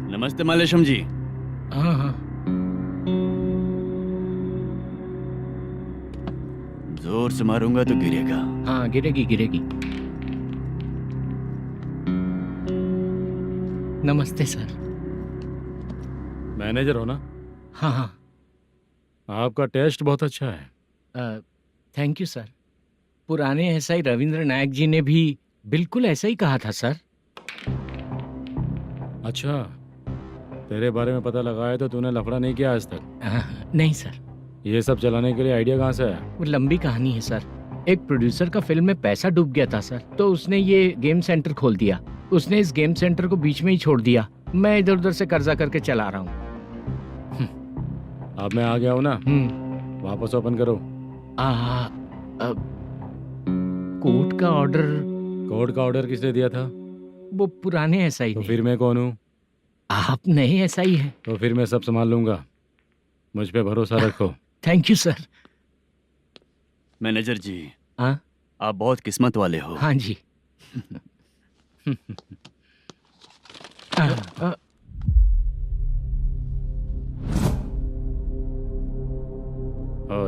I: नमस्ते मल्लेशम जी।
A: हाँ हाँ।
I: जोर से मारूंगा तो गिरेगा।
A: हाँ गिरेगी गिरेगी। नमस्ते सर।
J: मैनेजर हो ना?
A: हाँ हाँ।
J: आपका टेस्ट बहुत अच्छा है।
A: Thank you sir. पुराने एसआई रविंद्र नायक जी ने भी बिल्कुल ऐसा ही कहा था सर।
J: अच्छा, तेरे बारे में पता लगा है तो तूने लफड़ा नहीं किया आज तक?
A: नहीं सर।
J: ये सब चलाने के लिए आइडिया कहाँ से है?
A: वो लंबी कहानी है सर। एक प्रोड्यूसर का फिल्म में पैसा डूब गया था सर, तो उसने ये गेम सेंटर खोल दिया। उसने इस गेम सेंटर को बीच में ही छोड़ दिया। मैं इधर उधर से कर्जा करके चला रहा हूँ।
J: अब मैं आ गया हूँ ना, वापस ओपन करो।
A: कोर्ट का ऑर्डर।
J: कोर्ट का ऑर्डर किसने दिया था?
A: वो पुराने एसआई
J: तो
A: ने।
J: फिर मैं कौन हूँ?
A: आप नए एसआई हैं।
J: तो फिर मैं सब संभाल लूंगा, मुझ पे भरोसा रखो।
A: Thank you sir.
I: मैनेजर जी,
A: हाँ
I: आप बहुत किस्मत वाले हो।
A: हाँ जी।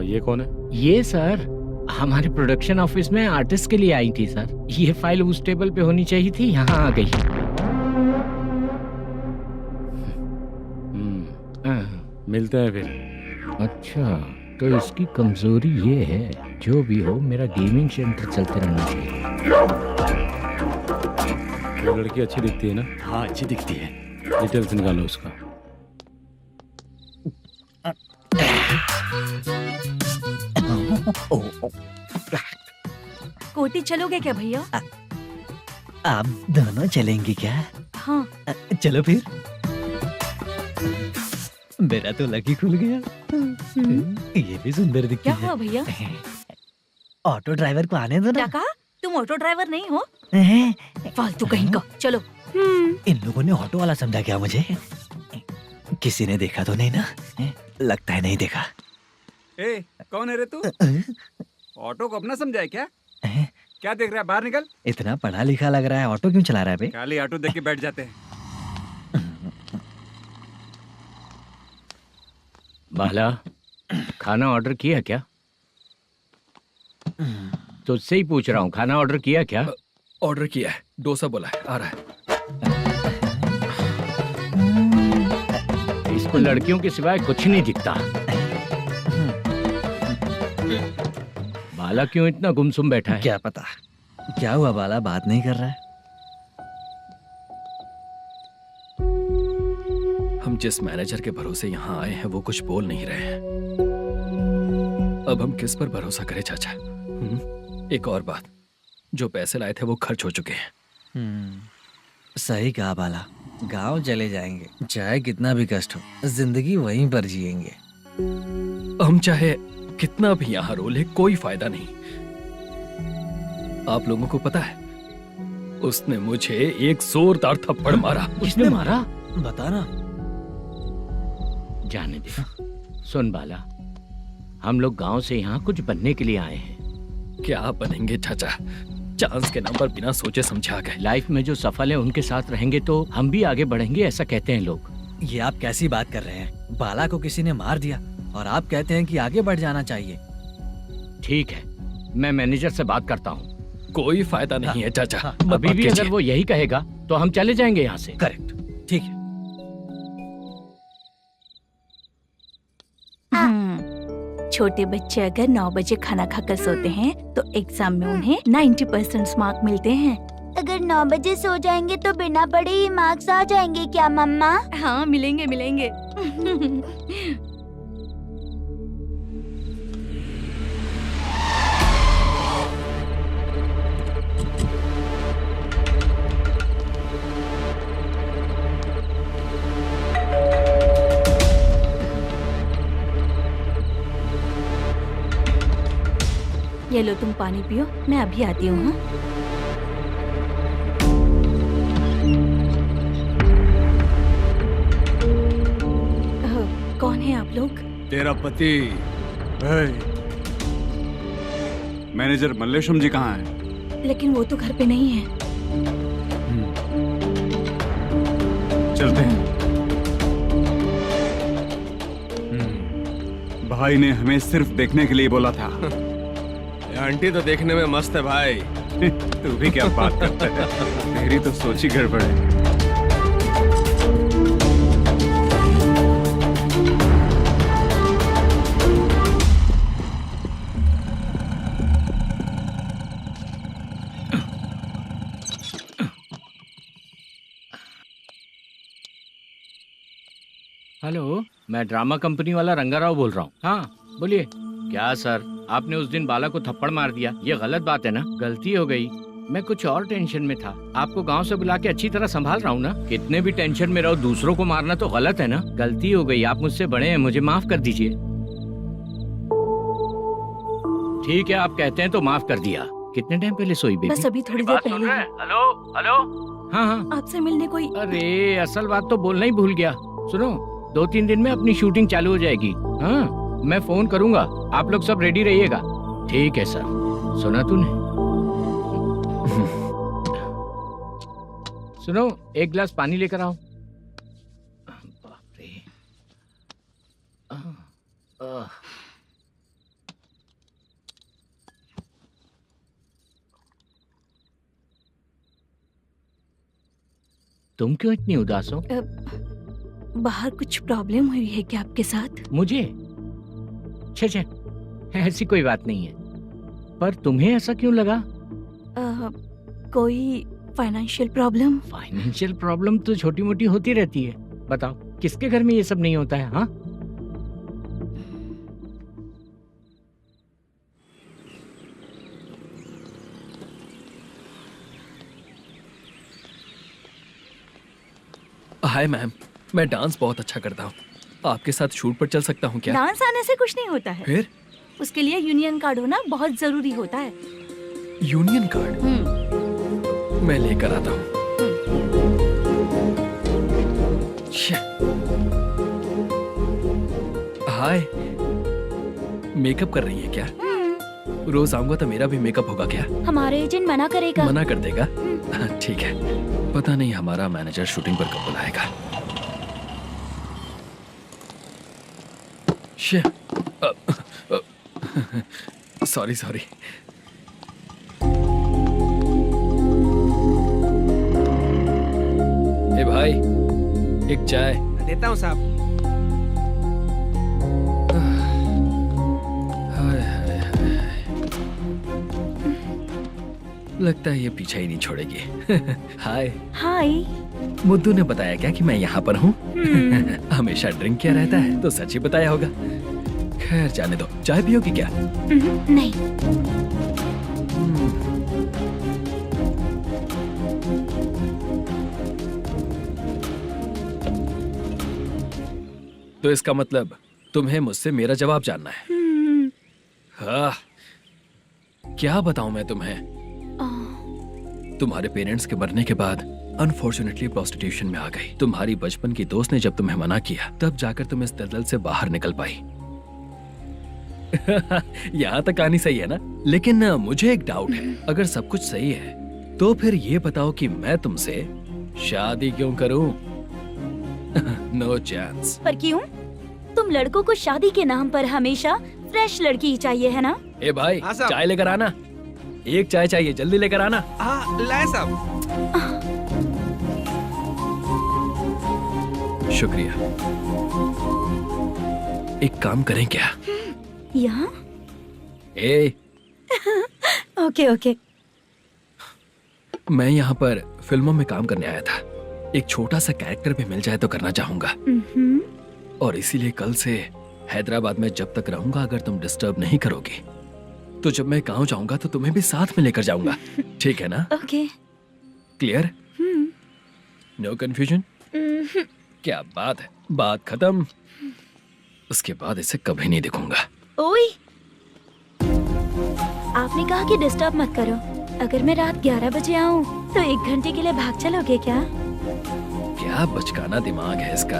J: ये कौन है?
A: ये सर हमारे प्रोडक्शन ऑफिस में आर्टिस्ट के लिए आई थी सर। ये फाइल उस टेबल पे होनी चाहिए थी, यहाँ आ गई।
J: मिलते हैं फिर।
A: अच्छा, तो इसकी कमजोरी ये है, जो भी हो मेरा गेमिंग सेंटर चलते रहना चाहिए।
J: वो लड़की अच्छी दिखती है ना?
I: हाँ अच्छी दिखती है।
J: डिटेल्स निकालो उसका।
F: कोटी चलोगे क्या भैया?
L: आप दोनों चलेंगे क्या?
F: हाँ।
L: चलो फिर। मेरा तो लकी खुल गया। ये भी सुंदर दिखती
F: क्या
L: है।
F: हुआ भैया?
L: ऑटो ड्राइवर को आने दो
F: क्या
L: ना।
F: कहा? तुम ऑटो ड्राइवर नहीं हो? फालतू कहीं का। चलो।
L: इन लोगों ने ऑटो वाला समझा क्या मुझे? किसी ने देखा तो नहीं ना? लगता है नहीं देखा।
G: ए, कौन है रे तू? ऑटो को अपना समझा है क्या? क्या देख रहा है? बाहर निकल।
L: इतना पढ़ा लिखा लग रहा है, ऑटो क्यों चला रहा है बे?
G: खाली ऑटो देख के बैठ जाते हैं।
A: बाला, खाना ऑर्डर किया क्या? तुझसे ही पूछ रहा हूँ, खाना ऑर्डर किया क्या?
K: ऑर्डर किया है, डोसा बोला है, आ रहा है।
A: इसको लड़कियों के सिवाय कुछ नहीं दिखता। बाला क्यों इतना गुमसुम बैठा है?
L: क्या पता क्या हुआ, बाला बात नहीं कर रहा है।
K: हम जिस मैनेजर के भरोसे यहाँ आए हैं वो कुछ बोल नहीं रहे हैं। अब हम किस पर भरोसा करें चाचा? एक और बात, जो पैसे लाए थे वो खर्च हो चुके हैं।
C: सही कहा बाला, गांव चले जाएंगे, चाहे कितना भी कष्ट हो, जिंदगी वहीं पर जिएंगे।
K: हम चाहे कितना भी यहाँ रो ले, कोई फायदा नहीं। आप लोगों को पता है, उसने मुझे एक जोरदार थप्पड़ मारा।
A: उसने मारा?
C: बता ना।
A: जाने दे। सुन बाला, हम लोग गांव से यहाँ कुछ बनने के लिए आए हैं।
K: क्या बनेंगे चाचा? चांस के नाम पर बिना सोचे समझे आ गए।
A: लाइफ में जो सफल है उनके साथ रहेंगे तो हम भी आगे बढ़ेंगे, ऐसा कहते हैं लोग।
C: ये आप कैसी बात कर रहे हैं? बाला को किसी ने मार दिया और आप कहते हैं कि आगे बढ़ जाना चाहिए।
A: ठीक है, मैं मैनेजर से बात करता हूँ।
K: कोई फायदा नहीं है चाचा।
A: अभी भी अगर वो यही कहेगा तो हम चले जाएंगे यहाँ से।
C: करेक्ट, ठीक है।
F: छोटे बच्चे अगर 9 बजे खाना खाकर सोते हैं तो एग्जाम में उन्हें 90% मार्क मिलते हैं।
E: अगर 9 बजे सो जाएंगे तो बिना पढ़े ही मार्क्स आ जाएंगे क्या मम्मा?
F: हाँ, मिलेंगे मिलेंगे। ये लो, तुम पानी पियो, मैं अभी आती हूँ। हाँ? कौन है आप लोग?
M: तेरा पति।
G: मैनेजर मल्लेशम जी कहाँ हैं?
F: लेकिन वो तो घर पे नहीं है।
G: चलते हैं। भाई ने हमें सिर्फ देखने के लिए बोला था।
M: आंटी तो देखने में मस्त है भाई।
G: तू भी क्या बात करता है? तेरी तो सोच ही गड़बड़ है।
A: हेलो, मैं ड्रामा कंपनी वाला रंगाराव बोल रहा हूँ। हाँ बोलिए। क्या सर, आपने उस दिन बाला को थप्पड़ मार दिया, ये गलत बात है ना? गलती हो गई, मैं कुछ और टेंशन में था। आपको गांव से बुला के अच्छी तरह संभाल रहा हूँ ना। कितने भी टेंशन में रहो, दूसरों को मारना तो गलत है ना। गलती हो गई, आप मुझसे बड़े हैं, मुझे माफ कर दीजिए। ठीक है, आप कहते हैं तो माफ कर दिया। कितने टाइम पहले सोई बेबी?
F: बस अभी थोड़ी देर पहले।
A: हेलो हेलो हाँ हाँ।
F: आपसे मिलने कोई।
A: अरे असल बात तो बोलना ही भूल गया। सुनो, 2-3 दिन में अपनी शूटिंग चालू हो जाएगी। हाँ, मैं फोन करूंगा, आप लोग सब रेडी रहिएगा। ठीक है सर। सुना तूने? सुनो, एक गिलास पानी लेकर आओ। बाप रे। तुम क्यों इतनी उदास हो?
F: बाहर कुछ प्रॉब्लम हुई है क्या आपके साथ?
A: मुझे? छे, ऐसी कोई बात नहीं है। पर तुम्हें ऐसा क्यों लगा?
F: कोई फाइनेंशियल प्रॉब्लम?
A: फाइनेंशियल प्रॉब्लम तो छोटी मोटी होती रहती है। बताओ, किसके घर में ये सब नहीं होता है? हाँ,
K: हाय मैम, मैं डांस बहुत अच्छा करता हूँ। आपके साथ शूट पर चल सकता हूँ क्या?
F: डांस आने से कुछ नहीं होता है।
K: फिर?
F: उसके लिए यूनियन कार्ड होना बहुत जरूरी होता है।
K: Union card? मैं लेकर आता हूँ। हाय, मेकअप कर रही है क्या? रोज आऊंगा तो मेरा भी मेकअप होगा क्या?
E: हमारे एजेंट मना करेगा।
K: मना कर देगा? ठीक है, पता नहीं हमारा मैनेजर शूटिंग पर कब बुलाएगा। सॉरी। ए भाई, एक चाय।
O: देता हूँ साहब।
K: लगता है ये पीछा ही नहीं छोड़ेगी। हाय।
E: हाय।
K: मुद्दू ने बताया क्या कि मैं यहाँ पर हूँ? हमेशा ड्रिंक किया रहता है तो सच ही बताया होगा। खैर जाने दो, चाय पियोगी क्या?
E: नहीं।
K: तो इसका मतलब तुम्हें मुझसे मेरा जवाब जानना है? हाँ, क्या बताऊं मैं तुम्हें? तुम्हारे पेरेंट्स के मरने के बाद अनफॉर्चुनेटली प्रोस्टिट्यूशन में आ गई। तुम्हारी बचपन की दोस्त ने जब तुम्हें मना किया, तब जाकर तुम इस दलदल से बाहर निकल पाई। यहाँ तक कहानी सही है ना? लेकिन मुझे एक डाउट है। अगर सब कुछ सही है तो फिर ये बताओ कि मैं तुमसे शादी क्यों करूं? No chance.
E: पर क्यों? तुम लड़कों को शादी के नाम पर हमेशा फ्रेश लड़की ही चाहिए, है ना?
K: ए भाई, चाय लेकर आना। एक चाय चाहिए, जल्दी लेकर आना।
O: लाए साहब।
K: शुक्रिया। एक काम करें क्या?
E: यहाँ? ओके।
K: मैं यहाँ पर फिल्मों में काम करने आया था। एक छोटा सा कैरेक्टर भी मिल जाए तो करना चाहूंगा। और इसीलिए कल से हैदराबाद में जब तक रहूंगा, अगर तुम डिस्टर्ब नहीं करोगी तो जब मैं गांव जाऊंगा तो तुम्हें भी साथ में लेकर जाऊंगा। ठीक है ना?
E: ओके।
K: क्लियर? No confusion? क्या बात है, बात खत्म। उसके बाद इसे कभी नहीं दिखूंगा।
E: ओए, आपने कहा कि डिस्टर्ब मत करो। अगर मैं रात 11 बजे आऊं तो 1 घंटे के लिए भाग चलोगे क्या?
K: क्या बचकाना दिमाग है इसका।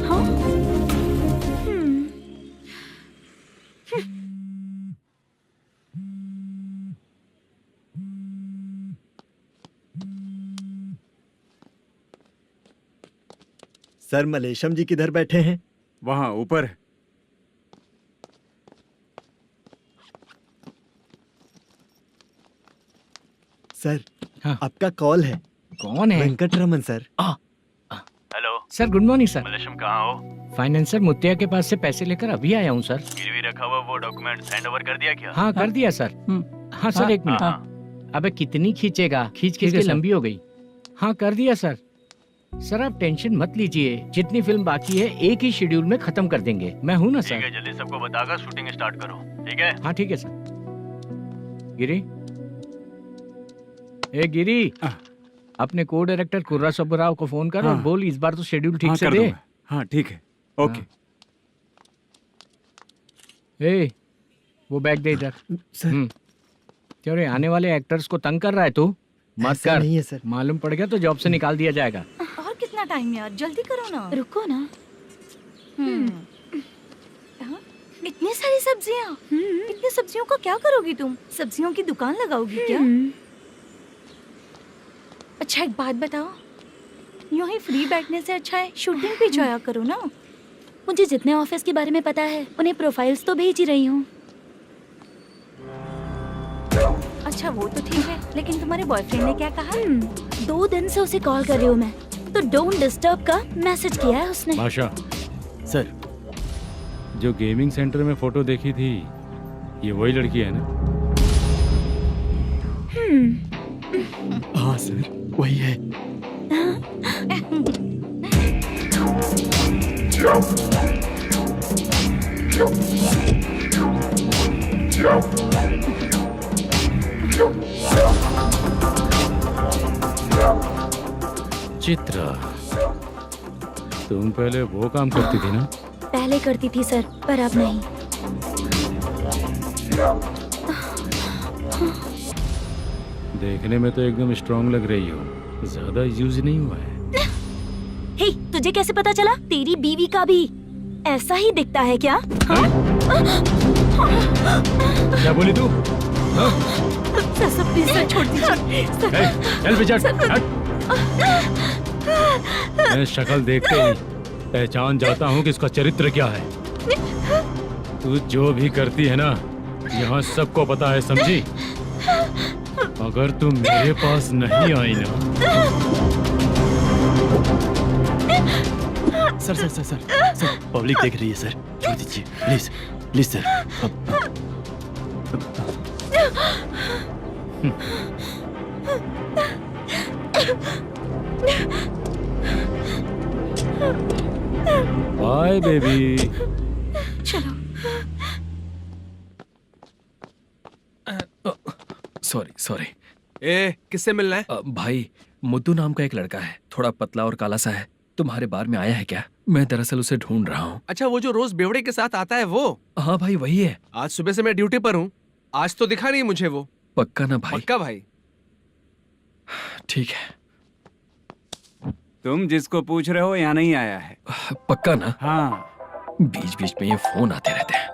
E: हाँ?
L: सर, मलेशम जी किधर बैठे हैं?
G: वहाँ ऊपर है।
L: सर,
A: हाँ।
L: आपका कॉल है।
A: कौन है?
L: Venkataraman sir.
I: Hello
A: sir, good morning sir.
I: Mallesham कहाँ हो?
A: फाइनेंसर मुत्तिया के पास से पैसे लेकर अभी आया हूँ सर।
I: गिरवी रखा हुआ वो डॉक्यूमेंट हैंड ओवर कर दिया क्या?
A: हाँ, कर दिया सर। हाँ सर, 1 मिनट। अबे कितनी खींचेगा, खींच के लंबी हो गई। हाँ, कर दिया सर। सर आप टेंशन मत लीजिए, जितनी फिल्म बाकी है एक ही शेड्यूल में खत्म कर देंगे। मैं हूँ ना सर।
I: ठीक है, जल्दी सबको बताकर शूटिंग स्टार्ट करो। ठीक है?
A: हाँ ठीक है सर। गिरी, ए गिरी, अपने को डायरेक्टर कुर्रा सुब्बराव को फोन कर और बोल इस बार तो शेड्यूल ठीक से दे।
G: हाँ ठीक है, ओके।
A: ए, वो बैग दे इधर।
L: सर।
A: क्यों रे, आने वाले एक्टर्स को तंग कर रहा है तू? मत
L: ऐसा
A: कर।
L: नहीं है सर।
A: मालूम पड़ गया तो जॉब से निकाल दिया जाएगा।
F: और कितना टाइम यार, जल्दी करो ना।
E: रुको ना।
F: हाँ? इतनी सारी सब्जियाँ, इतनी सब्जियों का क्या करोगी तुम? सब्जियों की दुकान लगाओगी क्या? अच्छा एक बात बताओ, यूं ही फ्री बैठने से अच्छा है शूटिंग भी जाया करो ना।
E: मुझे जितने ऑफिस के बारे में पता है उन्हें प्रोफाइल्स तो भेज ही रही हूँ।
F: अच्छा वो तो ठीक है, लेकिन तुम्हारे बॉयफ्रेंड ने क्या कहा?
E: 2 दिन से उसे कॉल कर रही हूँ मैं, तो डोंट डिस्टर्ब का मैसेज किया है उसने।
J: बादशाह,
I: सर
J: जो गेमिंग सेंटर में फोटो देखी थी, ये वही लड़की है ना?
L: हाँ सर, वही है।
J: चित्रा, तुम पहले वो काम करती थी ना?
E: पहले करती थी सर, पर अब नहीं।
J: देखने में तो एकदम स्ट्रांग लग रही हो, ज्यादा यूज नहीं हुआ है।
E: हे, तुझे कैसे पता चला? तेरी बीवी का भी ऐसा ही दिखता है क्या?
J: क्या बोली तू?
F: सर प्लीज सर छोड़ दीजिए।
J: चल विजय, हट। मैं शक्ल देखते ही पहचान जाता हूँ कि इसका चरित्र क्या है। तू जो भी करती है ना, यहाँ सबको पता है, समझी? अगर तू मेरे पास नहीं आई ना।
I: Sir sir sir sir sir public देख रही है सर, छोड़ दीजिए please please sir.
J: Bye baby.
F: चलो।
K: Sorry sorry.
O: ए, किससे मिलना है?
K: भाई, मुद्दू नाम का एक लड़का है, थोड़ा पतला और काला सा है। तुम्हारे बार में आया है क्या? मैं दरअसल उसे ढूंढ रहा हूँ।
O: अच्छा, वो जो रोज बेवड़े के साथ आता है वो?
K: हाँ भाई, वही है।
O: आज सुबह से मैं ड्यूटी पर हूँ, आज तो दिखा नहीं मुझे वो।
K: पक्का ना भाई?
O: पक्का भाई।
K: ठीक है।
G: तुम जिसको पूछ रहे हो यहाँ नहीं आया है?
K: पक्का ना?
G: हाँ।
K: बीच बीच में ये फोन आते रहते हैं।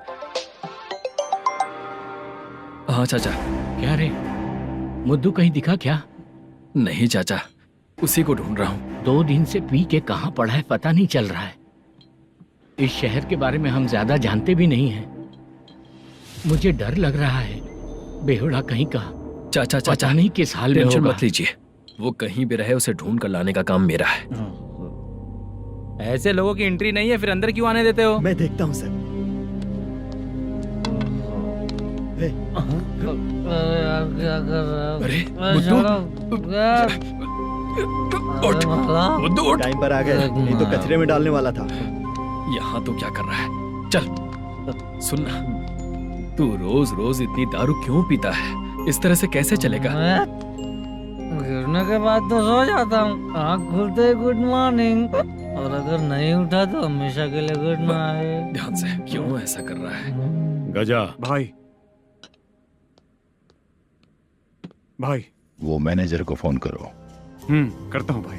K: हाँ चाचा।
A: क्या रे, मुद्दू कहीं दिखा क्या?
K: नहीं चाचा, उसी को ढूंढ रहा हूँ।
A: 2 दिन से पी के कहाँ पड़ा है पता नहीं चल रहा है। इस शहर के बारे में हम ज्यादा जानते भी नहीं हैं। मुझे डर लग रहा है, बेहुड़ा कहीं का।
K: चाचा चाचा,
A: पता नहीं किस हाल में
K: टेंशन
A: होगा।
K: मत लीजिए, वो कहीं भी रहे उसे ढूंढ कर लाने का काम मेरा है।
N: ऐसे लोगों की एंट्री नहीं है, फिर अंदर क्यों आने देते हो?
L: मैं देखता हूँ सर।
D: क्या कर रहा है?
K: अरे
D: मुद्दू,
L: टाइम पर आ गए, नहीं तो कचरे में डालने वाला था।
K: यहाँ तो क्या कर रहा है? चल सुनना, तू रोज रोज इतनी दारू क्यों पीता है? इस तरह से कैसे चलेगा?
D: गिरने के बाद तो सो जाता हूँ, आँख खुलते ही गुड मॉर्निंग, और अगर नहीं उठा तो हमेशा के लिए गुड नाइट।
K: ध्यान से, क्यों ऐसा कर रहा है?
J: गजा
G: भाई, भाई
P: वो मैनेजर को फोन करो।
G: करता हूँ भाई।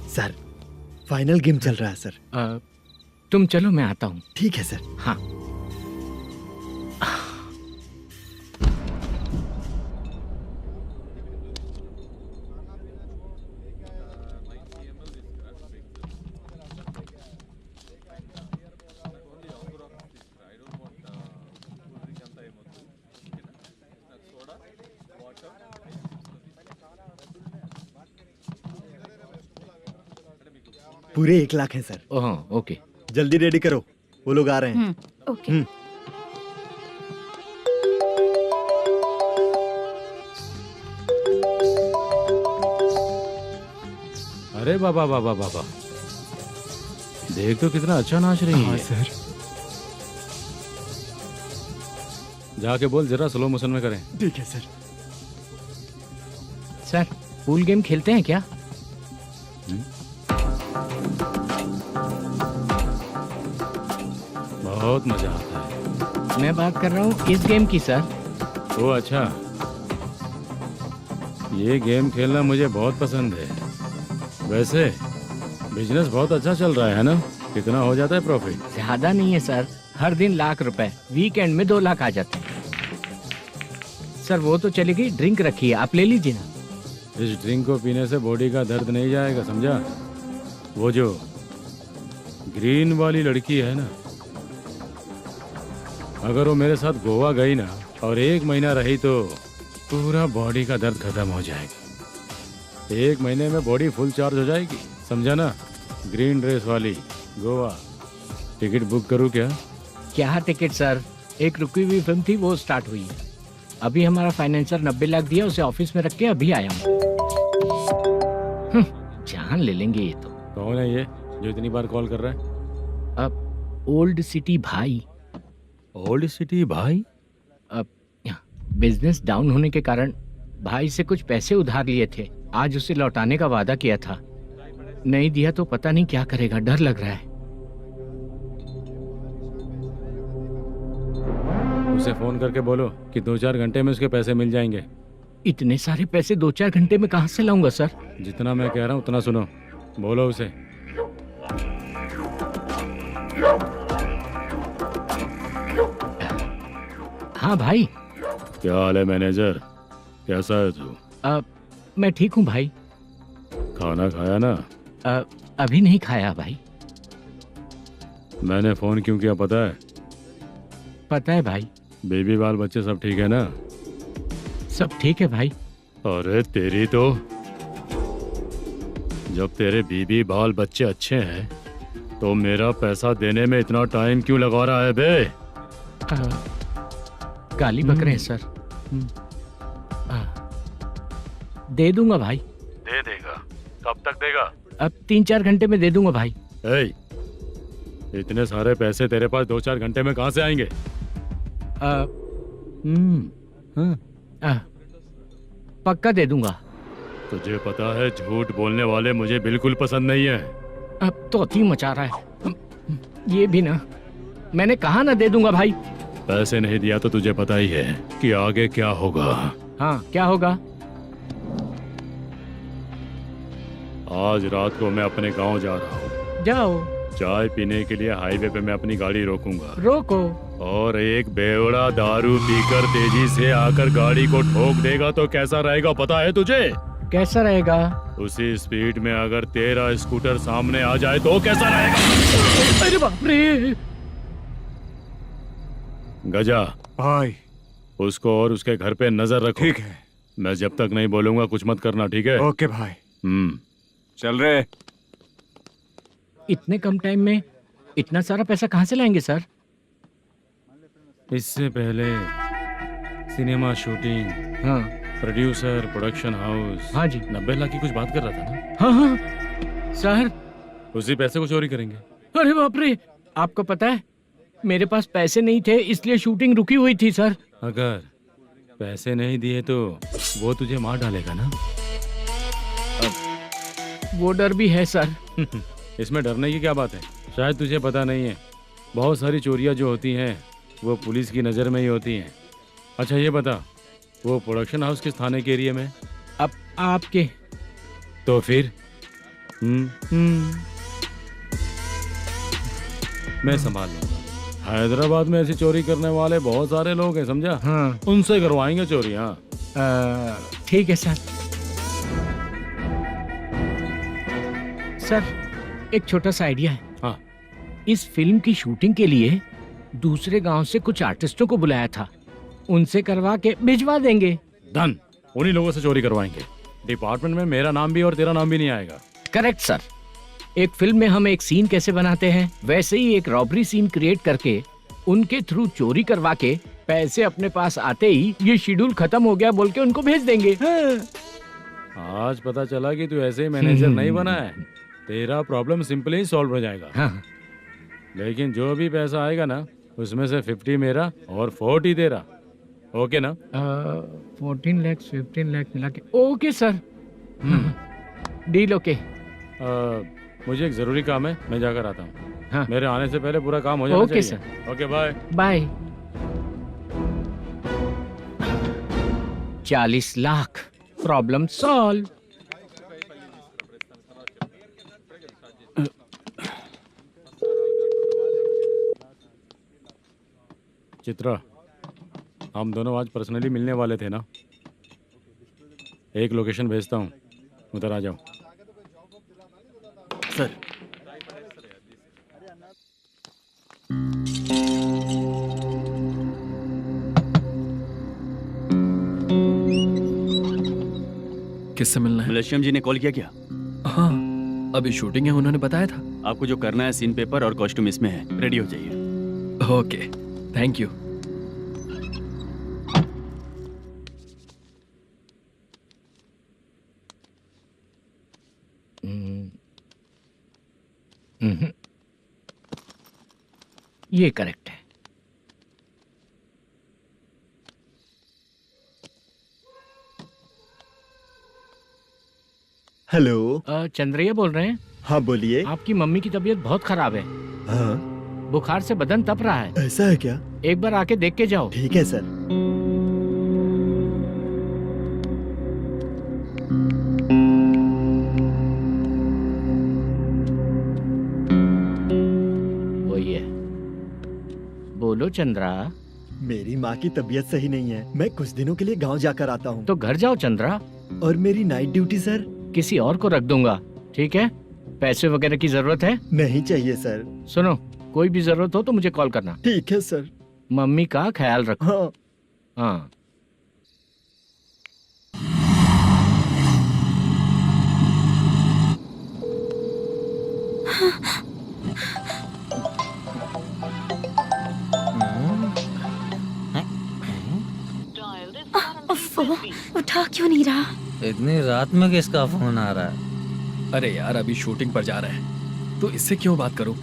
L: सर, फाइनल गेम चल रहा है सर।
A: तुम चलो, मैं आता हूँ।
L: ठीक है सर।
A: हाँ।
L: पूरे 1 लाख हैं सर।
A: ओह, ओके।
L: जल्दी रेडी करो, वो लोग आ रहे हैं।
F: ओके।
J: अरे बाबा बाबा बाबा, देख तो कितना अच्छा नाच रही है।
L: सर।
J: जाके बोल जरा स्लो मोशन में करें।
L: ठीक है सर।
A: सर, पूल गेम खेलते हैं क्या?
J: बहुत मजा आता है।
A: मैं बात कर रहा हूँ इस गेम की सर।
J: ओ अच्छा, ये गेम खेलना मुझे बहुत पसंद है। वैसे बिजनेस बहुत अच्छा चल रहा है ना? कितना हो जाता है प्रॉफिट?
A: ज्यादा नहीं है सर, हर दिन लाख रुपए, वीकेंड में 2 लाख आ जाते हैं। सर वो तो चलेगी, ड्रिंक रखी है, आप ले लीजिए ना।
J: इस ड्रिंक को पीने से बॉडी का दर्द नहीं जाएगा, समझा? वो जो ग्रीन वाली लड़की है ना, अगर वो मेरे साथ गोवा गई ना और 1 महीना रही तो पूरा बॉडी का दर्द खत्म हो जाएगा। 1 महीने में बॉडी फुल चार्ज हो जाएगी, समझा ना? ग्रीन ड्रेस वाली, गोवा। टिकट बुक करूँ क्या?
A: क्या टिकट सर, एक रुकी हुई फिल्म थी वो स्टार्ट हुई है। अभी हमारा फाइनेंसर 90 लाख दिया, उसे ऑफिस में रख के अभी आया हूँ। जान ले लेंगे ये तो।
J: कौन है ये जो इतनी बार कॉल कर रहा है?
A: अब ओल्ड सिटी भाई।
J: ओल्ड सिटी भाई?
A: अब बिजनेस डाउन होने के कारण भाई से कुछ पैसे उधार लिए थे, आज उसे लौटाने का वादा किया था। नहीं दिया तो पता नहीं क्या करेगा, डर लग रहा है।
J: उसे फोन करके बोलो कि 2-4 घंटे में उसके पैसे मिल जाएंगे।
A: इतने सारे पैसे 2-4 घंटे में कहाँ से लाऊंगा सर?
J: जितना मैं कह रहा हूँ उतना सुनो, बोलो उसे।
A: हाँ भाई।
J: क्या हाल है मैनेजर, कैसा है तू?
A: मैं ठीक हूँ भाई।
J: खाना खाया ना?
A: अभी नहीं खाया भाई।
J: मैंने फोन क्यों किया पता है?
A: पता है भाई।
J: बेबी बाल बच्चे सब ठीक है ना?
A: सब ठीक है भाई।
J: अरे तेरी तो, जब तेरे बीबी बाल बच्चे अच्छे हैं तो मेरा पैसा देने में इतना टाइम क्यों लगा रहा है बे?
A: गाली बक रहे हैं सर। दे दूंगा भाई।
J: दे देगा? कब तक देगा?
A: अब 3-4 घंटे में दे दूंगा भाई।
J: इतने सारे पैसे तेरे पास 2-4 घंटे में कहाँ से आएंगे?
A: पक्का दे दूंगा।
J: तुझे पता है झूठ बोलने वाले मुझे बिल्कुल पसंद नहीं है।
A: अब तो अति मचा रहा है ये भी ना। मैंने कहा ना दे दूंगा भाई।
J: पैसे नहीं दिया तो तुझे पता ही है कि आगे क्या होगा।
A: हाँ क्या होगा?
J: आज रात को मैं अपने गांव जा रहा हूँ।
A: जाओ।
J: चाय पीने के लिए हाईवे पे मैं अपनी गाड़ी रोकूंगा।
A: रोको।
J: और एक बेवड़ा दारू पीकर तेजी से आकर गाड़ी को ठोक देगा तो कैसा रहेगा पता है तुझे?
A: कैसा रहेगा?
J: उसी स्पीड में अगर तेरा स्कूटर सामने आ जाए तो कैसा रहेगा?
A: अरे बाप रे।
J: गजा
G: भाई,
J: उसको और उसके घर पे नजर रखो।
G: ठीक है।
J: मैं जब तक नहीं बोलूंगा कुछ मत करना, ठीक है?
G: ओके भाई। चल रहे।
A: इतने कम टाइम में इतना सारा पैसा कहाँ से लाएंगे सर?
J: इससे पहले सिनेमा शूटिंग,
A: हाँ,
J: प्रोड्यूसर, प्रोडक्शन हाउस।
A: हाँ जी।
J: 90 लाख की कुछ बात कर रहा था ना?
A: हाँ हाँ सर।
J: उसी पैसे को चोरी करेंगे।
A: अरे बाप रे, आपको पता है मेरे पास पैसे नहीं थे इसलिए शूटिंग रुकी हुई थी सर।
J: अगर पैसे नहीं दिए तो वो तुझे मार डालेगा ना?
A: वो डर भी है सर।
J: इसमें डरने की क्या बात है? शायद तुझे पता नहीं है, बहुत सारी चोरियां जो होती हैं वो पुलिस की नज़र में ही होती हैं। अच्छा ये बता, वो प्रोडक्शन हाउस किस थाने के एरिया में?
A: अब आपके।
J: तो फिर मैं संभाल लूंगा। हैदराबाद में ऐसी चोरी करने वाले बहुत सारे लोग हैं, समझा?
A: हाँ।
J: उनसे करवाएंगे चोरी। हाँ
A: ठीक है सर। सर एक छोटा सा आइडिया है।
J: हाँ।
A: इस फिल्म की शूटिंग के लिए दूसरे गांव से कुछ आर्टिस्टों को बुलाया था, उनसे करवा के भिजवा देंगे।
J: डन, उन्हीं लोगों से चोरी करवाएंगे। डिपार्टमेंट में मेरा नाम भी और तेरा नाम भी नहीं आएगा।
A: Correct sir. एक फिल्म में हम एक सीन कैसे बनाते हैं वैसे ही एक रॉबरी सीन क्रिएट करके उनके थ्रू चोरी करवा के पैसे अपने पास आते ही ये शेड्यूल खत्म हो गया बोल के उनको भेज देंगे।
J: आज पता चला कि तू ऐसे ही मैनेजर नहीं बना है। तेरा प्रॉब्लम सिंपली ही सॉल्व हो जाएगा।
A: हाँ।
J: लेकिन जो भी पैसा आएगा ना उसमें से 50 मेरा और 40 तेरा। ओके ना?
A: 14 लाख 15 लाख मिला के। Okay sir. Deal okay.
J: मुझे एक जरूरी काम है, मैं जाकर आता हूँ।
A: हाँ।
J: मेरे आने से पहले पूरा काम हो जाना
A: ओके
J: चाहिए। Okay bye.
A: Bye. 40 lakh, problem solve.
J: Chitra, हम दोनों आज पर्सनली मिलने वाले थे ना? एक लोकेशन भेजता हूँ, उधर आ जाओ।
I: सर,
K: किससे मिलना है?
I: मलेशियम जी ने कॉल किया क्या?
K: हाँ, अभी शूटिंग है, उन्होंने बताया था।
I: आपको जो करना है, सीन पेपर और कॉस्ट्यूम इसमें है, रेडी हो जाइए।
K: Okay, thank you.
A: ये करेक्ट है।
L: हेलो।
A: चंद्रैया बोल रहे हैं?
L: हाँ बोलिए।
A: आपकी मम्मी की तबीयत बहुत खराब है।
L: हाँ।
A: बुखार से बदन तप रहा है।
L: ऐसा है क्या?
A: एक बार आके देख के जाओ।
L: ठीक है सर।
A: वही है। बोलो चंद्रा।
L: मेरी माँ की तबीयत सही नहीं है, मैं कुछ दिनों के लिए गांव जाकर आता हूँ।
A: तो घर जाओ चंद्रा।
L: और मेरी नाइट ड्यूटी सर?
A: किसी और को रख दूंगा, ठीक है? पैसे वगैरह की जरूरत है?
L: नहीं चाहिए सर।
A: सुनो, कोई भी जरूरत हो तो मुझे कॉल करना।
L: ठीक है सर।
A: मम्मी का ख्याल रखो।
L: हाँ।
A: हाँ।
E: उठा क्यों नहीं रहा?
D: इतनी रात में किसका फोन आ रहा है?
K: अरे यार, अभी शूटिंग पर जा रहे हैं, तो इससे क्यों बात करूं?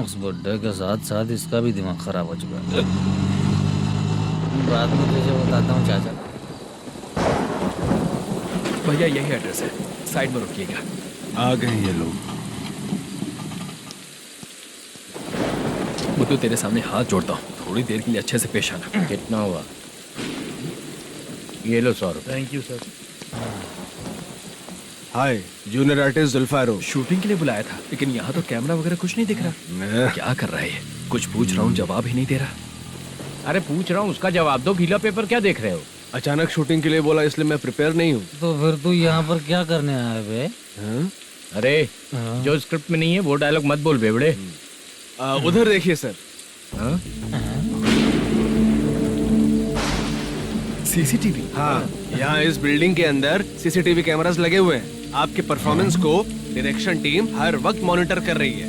D: उस बुड्ढे के साथ साथ इसका भी दिमाग खराब हो चुका है। रात में तुझे बताता हूँ चाचा।
K: भैया यही एड्रेस है, साइड में रुकिएगा।
M: आ गए ये लोग।
K: मुझे तेरे सामने हाथ जोड़ता हूँ, थोड़ी देर के लिए अच्छे से पेश आना।
A: कितना हुआ? ये लो 100 रुपए।
B: Thank you sir.
M: Hi, junior artist जुल्फारो।
K: शूटिंग के लिए बुलाया था, लेकिन यहाँ तो कैमरा वगैरह कुछ नहीं दिख रहा। क्या कर रहा है ये? कुछ पूछ रहा हूँ, जवाब ही नहीं दे रहा।
A: अरे पूछ रहा हूँ, उसका जवाब दो। गीला पेपर क्या देख रहे हो?
M: अचानक शूटिंग के लिए बोला, इसलिए मैं प्रिपेयर नहीं हूँ।
D: तो फिर तू यहाँ पर क्या करने आया बे?
A: अरे जो स्क्रिप्ट में नहीं है वो डायलॉग मत बोल बेवड़े।
M: उधर देखिए सर।
K: सीसीटीवी?
M: हाँ, यहाँ इस बिल्डिंग के अंदर सीसीटीवी कैमरास लगे हुए हैं। आपके परफॉर्मेंस को डायरेक्शन टीम हर वक्त मॉनिटर कर रही है।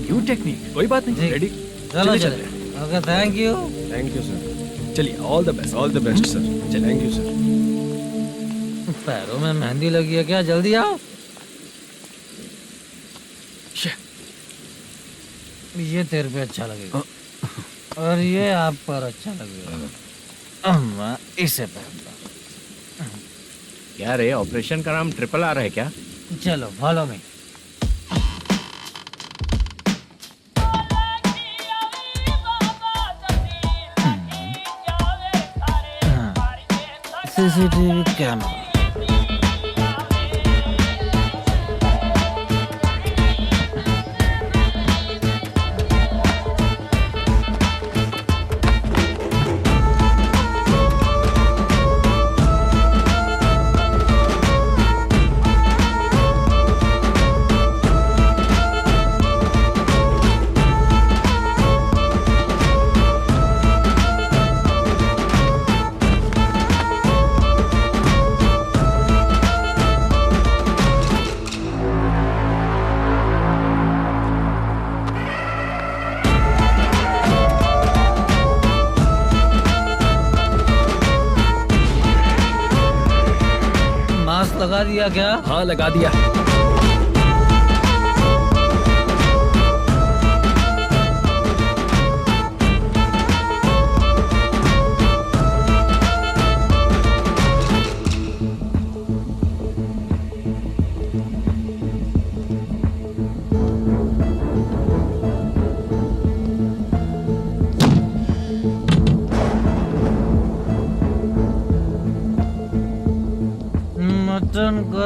K: न्यू टेक्निक, कोई बात नहीं। रेडी?
D: चलो चले। Okay, thank you.
M: Thank you sir.
K: चलिए, all the best.
M: All the best sir.
K: चलिए,
M: थैंक यू सर।
D: पैरों में मेहंदी लगी है क्या? जल्दी आओ। ये तेरे पे अच्छा लगेगा और ये आप पर अच्छा लगेगा। मैं इसे पहनता।
A: क्या रे, ऑपरेशन का नाम ट्रिपल आर है क्या?
D: चलो follow me. CCTV camera. Mask लगा दिया क्या?
K: हाँ, लगा दिया।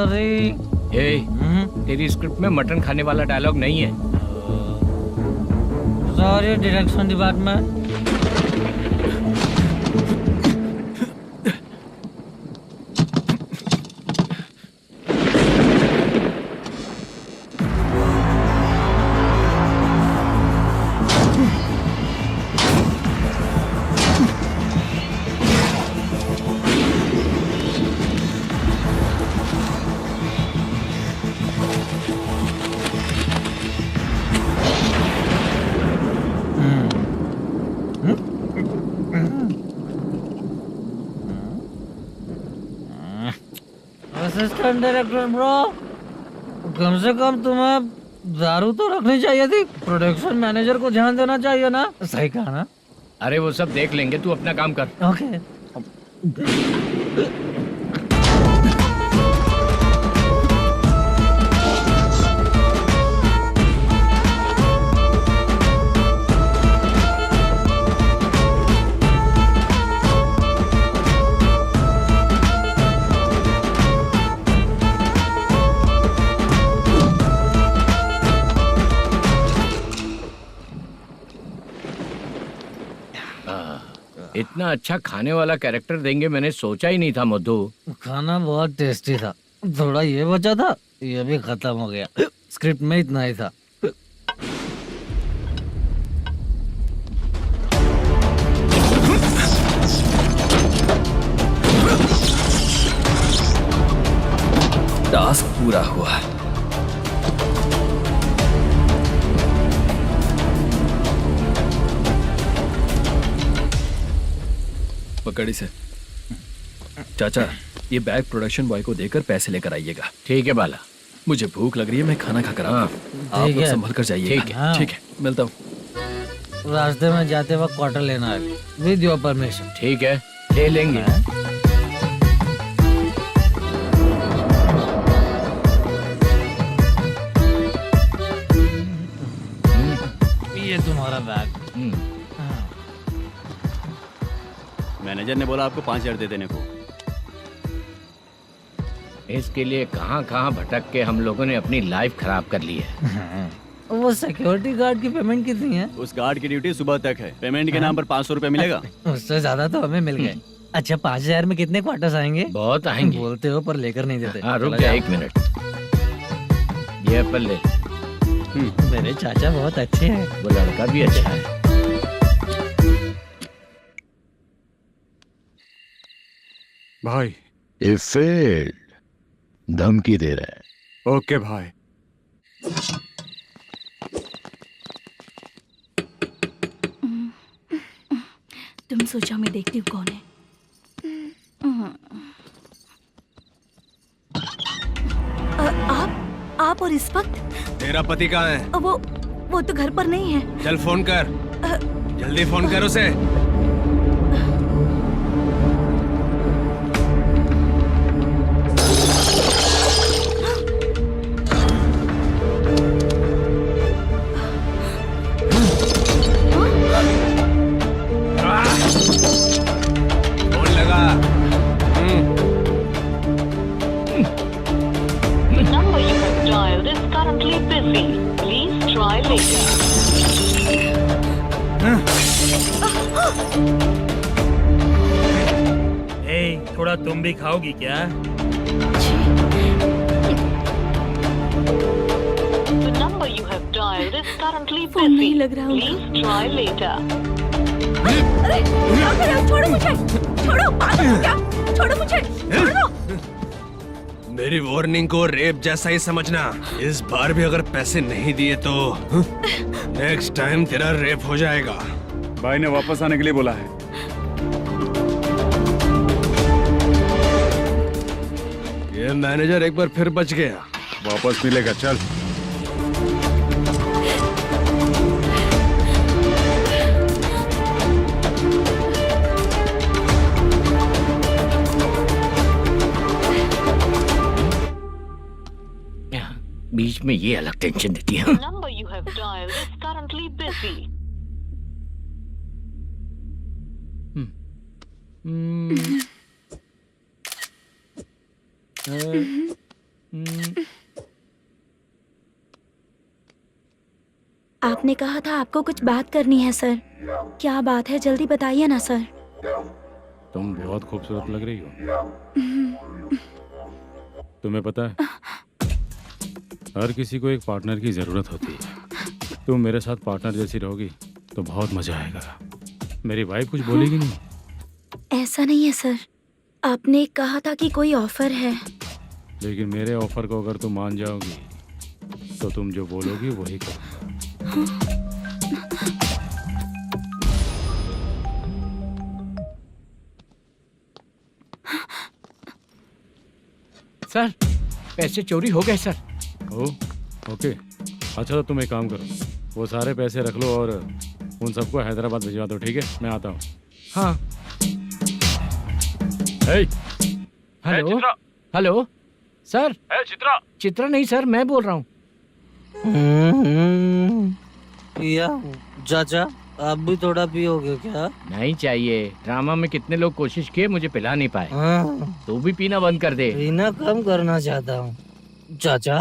D: सॉरी।
A: तेरी स्क्रिप्ट में मटन खाने वाला डायलॉग नहीं है।
D: Sorry direction department. Assistant director bro, कम से कम तुम्हें दारू तो रखनी चाहिए थी। प्रोडक्शन मैनेजर को ध्यान देना चाहिए ना। सही कहा ना?
A: अरे वो सब देख लेंगे, तू अपना काम कर।
D: ओके।
A: इतना अच्छा खाने वाला कैरेक्टर देंगे मैंने सोचा ही नहीं था मधु।
D: खाना बहुत टेस्टी था। थोड़ा ये बचा था, ये भी खत्म हो गया। स्क्रिप्ट में इतना ही था।
K: टास्क पूरा हुआ। पकड़ी से चाचा, ये बैग प्रोडक्शन बॉय को देकर पैसे लेकर आइएगा।
A: ठीक है बाला।
K: मुझे भूख लग रही है, मैं खाना खाकर आता हूँ। आप
D: ठीक
K: लोग
D: है।
K: संभल कर जाइएगा।
A: ठीक
D: है।
K: ठीक है, मिलता हूँ।
D: रास्ते में जाते वक्त क्वार्टर लेना है, विद योर परमिशन।
A: ठीक है, ले लेंगे।
D: ये तुम्हारा बैग।
I: मैनेजर ने बोला आपको 5,000 दे देने को।
A: इसके लिए कहाँ कहाँ भटक के हम लोगों ने अपनी लाइफ खराब कर ली है।
D: वो सिक्योरिटी गार्ड की पेमेंट कितनी है?
I: उस गार्ड की ड्यूटी सुबह तक है। पेमेंट के नाम पर 500 रुपए मिलेगा।
D: उससे ज्यादा तो हमें मिल गए। अच्छा 5,000 में कितने क्वार्टर्स आएंगे?
A: बहुत आएंगे।
D: बोलते हो पर लेकर नहीं देते।
A: हाँ रुक
D: चला
A: जा
D: जाओ।
A: 1 मिनट। ये एप्पल ले।
D: मेरे चाचा बहुत अच्छे हैं।
A: वो लड़का भी अच्छा है।
G: भाई
P: ये फेल्ड, धमकी दे रहा है।
G: ओके भाई।
F: तुम सोचा मैं देखती हूँ कौन है। आप और इस वक्त
M: तेरा पति कहाँ है?
F: वो तो घर पर नहीं है।
M: चल फोन कर, जल्दी फोन कर उसे। फोन लगा।
Q: number you have dialed is currently busy. Please try later.
B: थोड़ा तुम भी खाओगी क्या?
Q: The number you have dialed is currently
F: phone
Q: busy.
F: नहीं लग रहा
Q: Please try later.
F: अरे क्या कर रहे हो? छोड़ो मुझे, छोड़ो, पागल हो क्या? छोड़ो मुझे, छोड़ो।
M: मेरी वार्निंग को रेप जैसा ही समझना। इस बार भी अगर पैसे नहीं दिए तो नेक्स्ट टाइम तेरा रेप हो जाएगा।
G: भाई ने वापस आने के लिए बोला है।
M: ये मैनेजर एक बार फिर बच गया।
G: वापस मिलेगा, चल।
A: बीच में ये अलग टेंशन देती है।
Q: The number you have dialed is currently busy.
E: आपने कहा था आपको कुछ बात करनी है सर। क्या बात है, जल्दी बताइए ना सर।
J: तुम बहुत खूबसूरत लग रही हो। तुम्हें पता है, हर किसी को एक पार्टनर की जरूरत होती है। तुम मेरे साथ पार्टनर जैसी रहोगी तो बहुत मजा आएगा। मेरी वाइफ कुछ बोलेगी नहीं?
E: ऐसा नहीं है सर, आपने कहा था कि कोई ऑफर है।
J: लेकिन मेरे ऑफर को अगर तुम मान जाओगी तो तुम जो बोलोगी वही करो।
A: सर, पैसे चोरी हो गए सर।
J: ओके, अच्छा तो तुम एक काम करो, वो सारे पैसे रख लो और उन सबको हैदराबाद भिजवा दो, ठीक है? मैं आता हूँ।
A: हाँ। Hello hello sir.
B: Chitra.
A: Chitra नहीं सर, मैं बोल रहा हूँ।
D: या चाचा, आप भी थोड़ा पियोगे क्या?
A: नहीं चाहिए। ड्रामा में कितने लोग कोशिश किए, मुझे पिला नहीं पाए। तू भी पीना बंद कर दे।
D: पीना कम करना चाहता हूँ चाचा।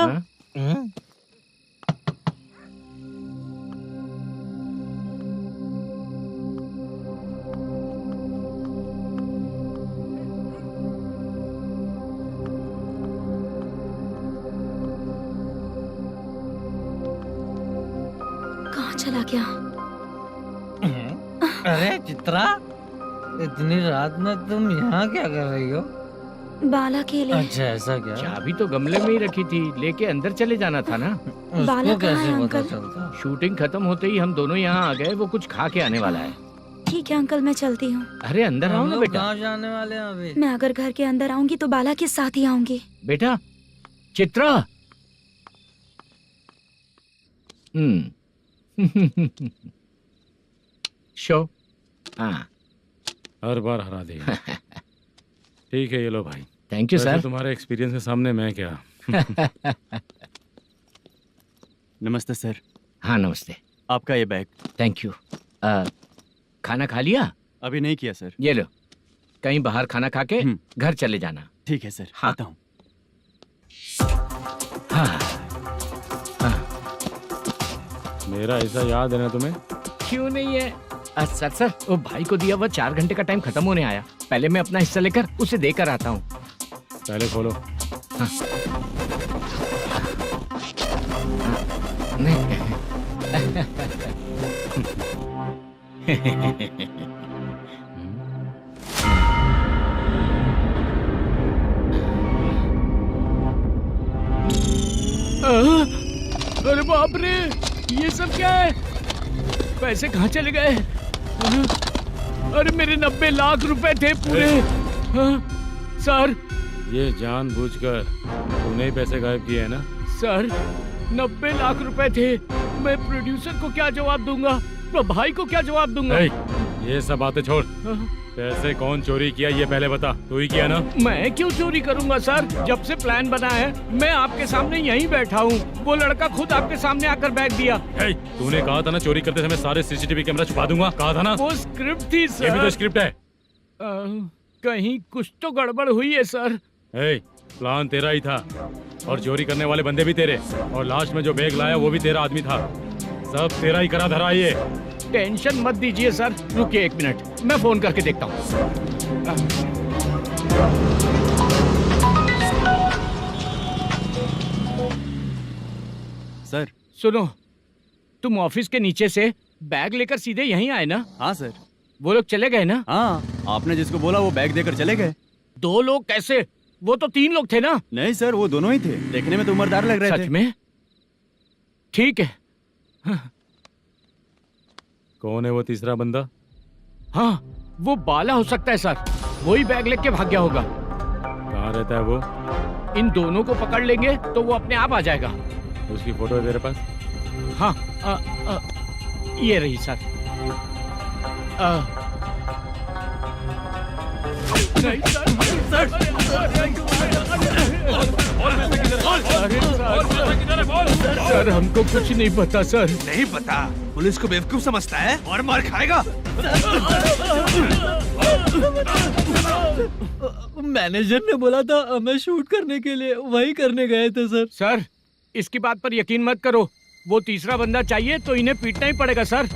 E: कहाँ चला गया?
D: अरे चित्रा, इतनी रात में तुम यहाँ क्या कर रही हो?
E: बाला के लिए।
D: अच्छा ऐसा क्या?
A: चाबी तो गमले में ही रखी थी, लेके अंदर चले जाना था ना।
E: बाला
D: उसको
E: कहाँ
D: कैसे
E: है
D: पता
E: अंकल?
D: चलता?
A: शूटिंग खत्म होते ही हम दोनों यहाँ आ गए। वो कुछ खा के आने वाला है।
E: ठीक है अंकल, मैं चलती हूँ।
A: अरे अंदर आओ
D: हम
A: ना
D: लोग
A: बेटा।
D: कहाँ जाने वाले हैं अभी?
E: मैं अगर घर के अंदर आऊंगी तो बाला के साथ ही आऊंगी।
A: बेटा चित्रा। शो। हाँ,
J: हर बार हरा देगा। ठीक है, ये लो भाई।
A: थैंक यू
J: वैसे
A: सर।
J: तुम्हारे एक्सपीरियंस के सामने मैं क्या।
I: नमस्ते सर।
A: हाँ नमस्ते।
I: आपका ये बैग।
A: Thank you. खाना खा लिया?
I: अभी नहीं किया सर।
A: ये लो, कहीं बाहर खाना खा के घर चले जाना।
I: ठीक है सर।
A: हाँ।
I: आता हूँ।
A: हाँ।
J: मेरा ऐसा याद है ना तुम्हें?
A: क्यों नहीं है? सर वो भाई को दिया हुआ 4 घंटे का टाइम खत्म होने आया। पहले मैं अपना हिस्सा लेकर उसे देकर आता हूँ।
J: पहले खोलो।
A: हाँ। अरे बाप रे, ये सब क्या है? पैसे कहाँ चले गए? अरे मेरे 90 लाख रुपए थे पूरे। सर,
J: ये जानबूझकर तूने ही पैसे गायब किए हैं ना?
A: सर 90 लाख रुपए थे। मैं प्रोड्यूसर को क्या जवाब दूंगा, तो भाई को क्या जवाब दूंगा?
J: ये सब बातें छोड़। पैसे कौन चोरी किया ये पहले बता। तू ही किया ना?
A: मैं क्यों चोरी करूंगा सर? जब से प्लान बना है मैं आपके सामने यहीं बैठा हूँ। वो लड़का खुद आपके सामने आकर बैग दिया।
J: तूने कहा था ना चोरी करते समय सारे सीसीटीवी कैमरा छुपा दूंगा, कहा था ना?
A: वो स्क्रिप्ट थी सर।
J: ये भी तो स्क्रिप्ट है।
A: कहीं कुछ तो गड़बड़ हुई है सर।
J: प्लान तेरा ही था और चोरी करने वाले बंदे भी तेरे, और लास्ट में जो बैग लाया वो भी तेरा आदमी था। सब तेरा ही करा धरा। ये
A: टेंशन मत दीजिए सर। रुकिए 1 मिनट, मैं फोन करके देखता हूँ।
I: सर
A: सुनो, तुम ऑफिस के नीचे से बैग लेकर सीधे यहीं आए ना?
I: हाँ सर।
A: वो लोग चले गए ना?
I: हाँ, आपने जिसको बोला वो बैग देकर चले गए।
A: 2 लोग कैसे? वो तो 3 लोग थे ना?
I: नहीं सर, वो दोनों ही थे। देखने में तो उम्रदार लग रहे थे।
A: सच में? ठीक है।
J: कौन है वो तीसरा बंदा?
A: हाँ, वो बाला हो सकता है सर। वही बैग लेके भाग गया होगा।
J: कहाँ रहता है वो?
A: इन दोनों को पकड़ लेंगे तो वो अपने आप आ जाएगा।
J: उसकी फोटो है तेरे पास?
A: हाँ, ये रही सर। नहीं सर, हमको कुछ नहीं पता सर।
M: नहीं पता? पुलिस को बेवकूफ समझता है और मार खाएगा।
D: मैनेजर ने बोला था हमें शूट करने के लिए, वही करने गए थे सर।
A: सर इसकी बात पर यकीन मत करो, वो तीसरा बंदा चाहिए तो इन्हें पीटना ही पड़ेगा सर।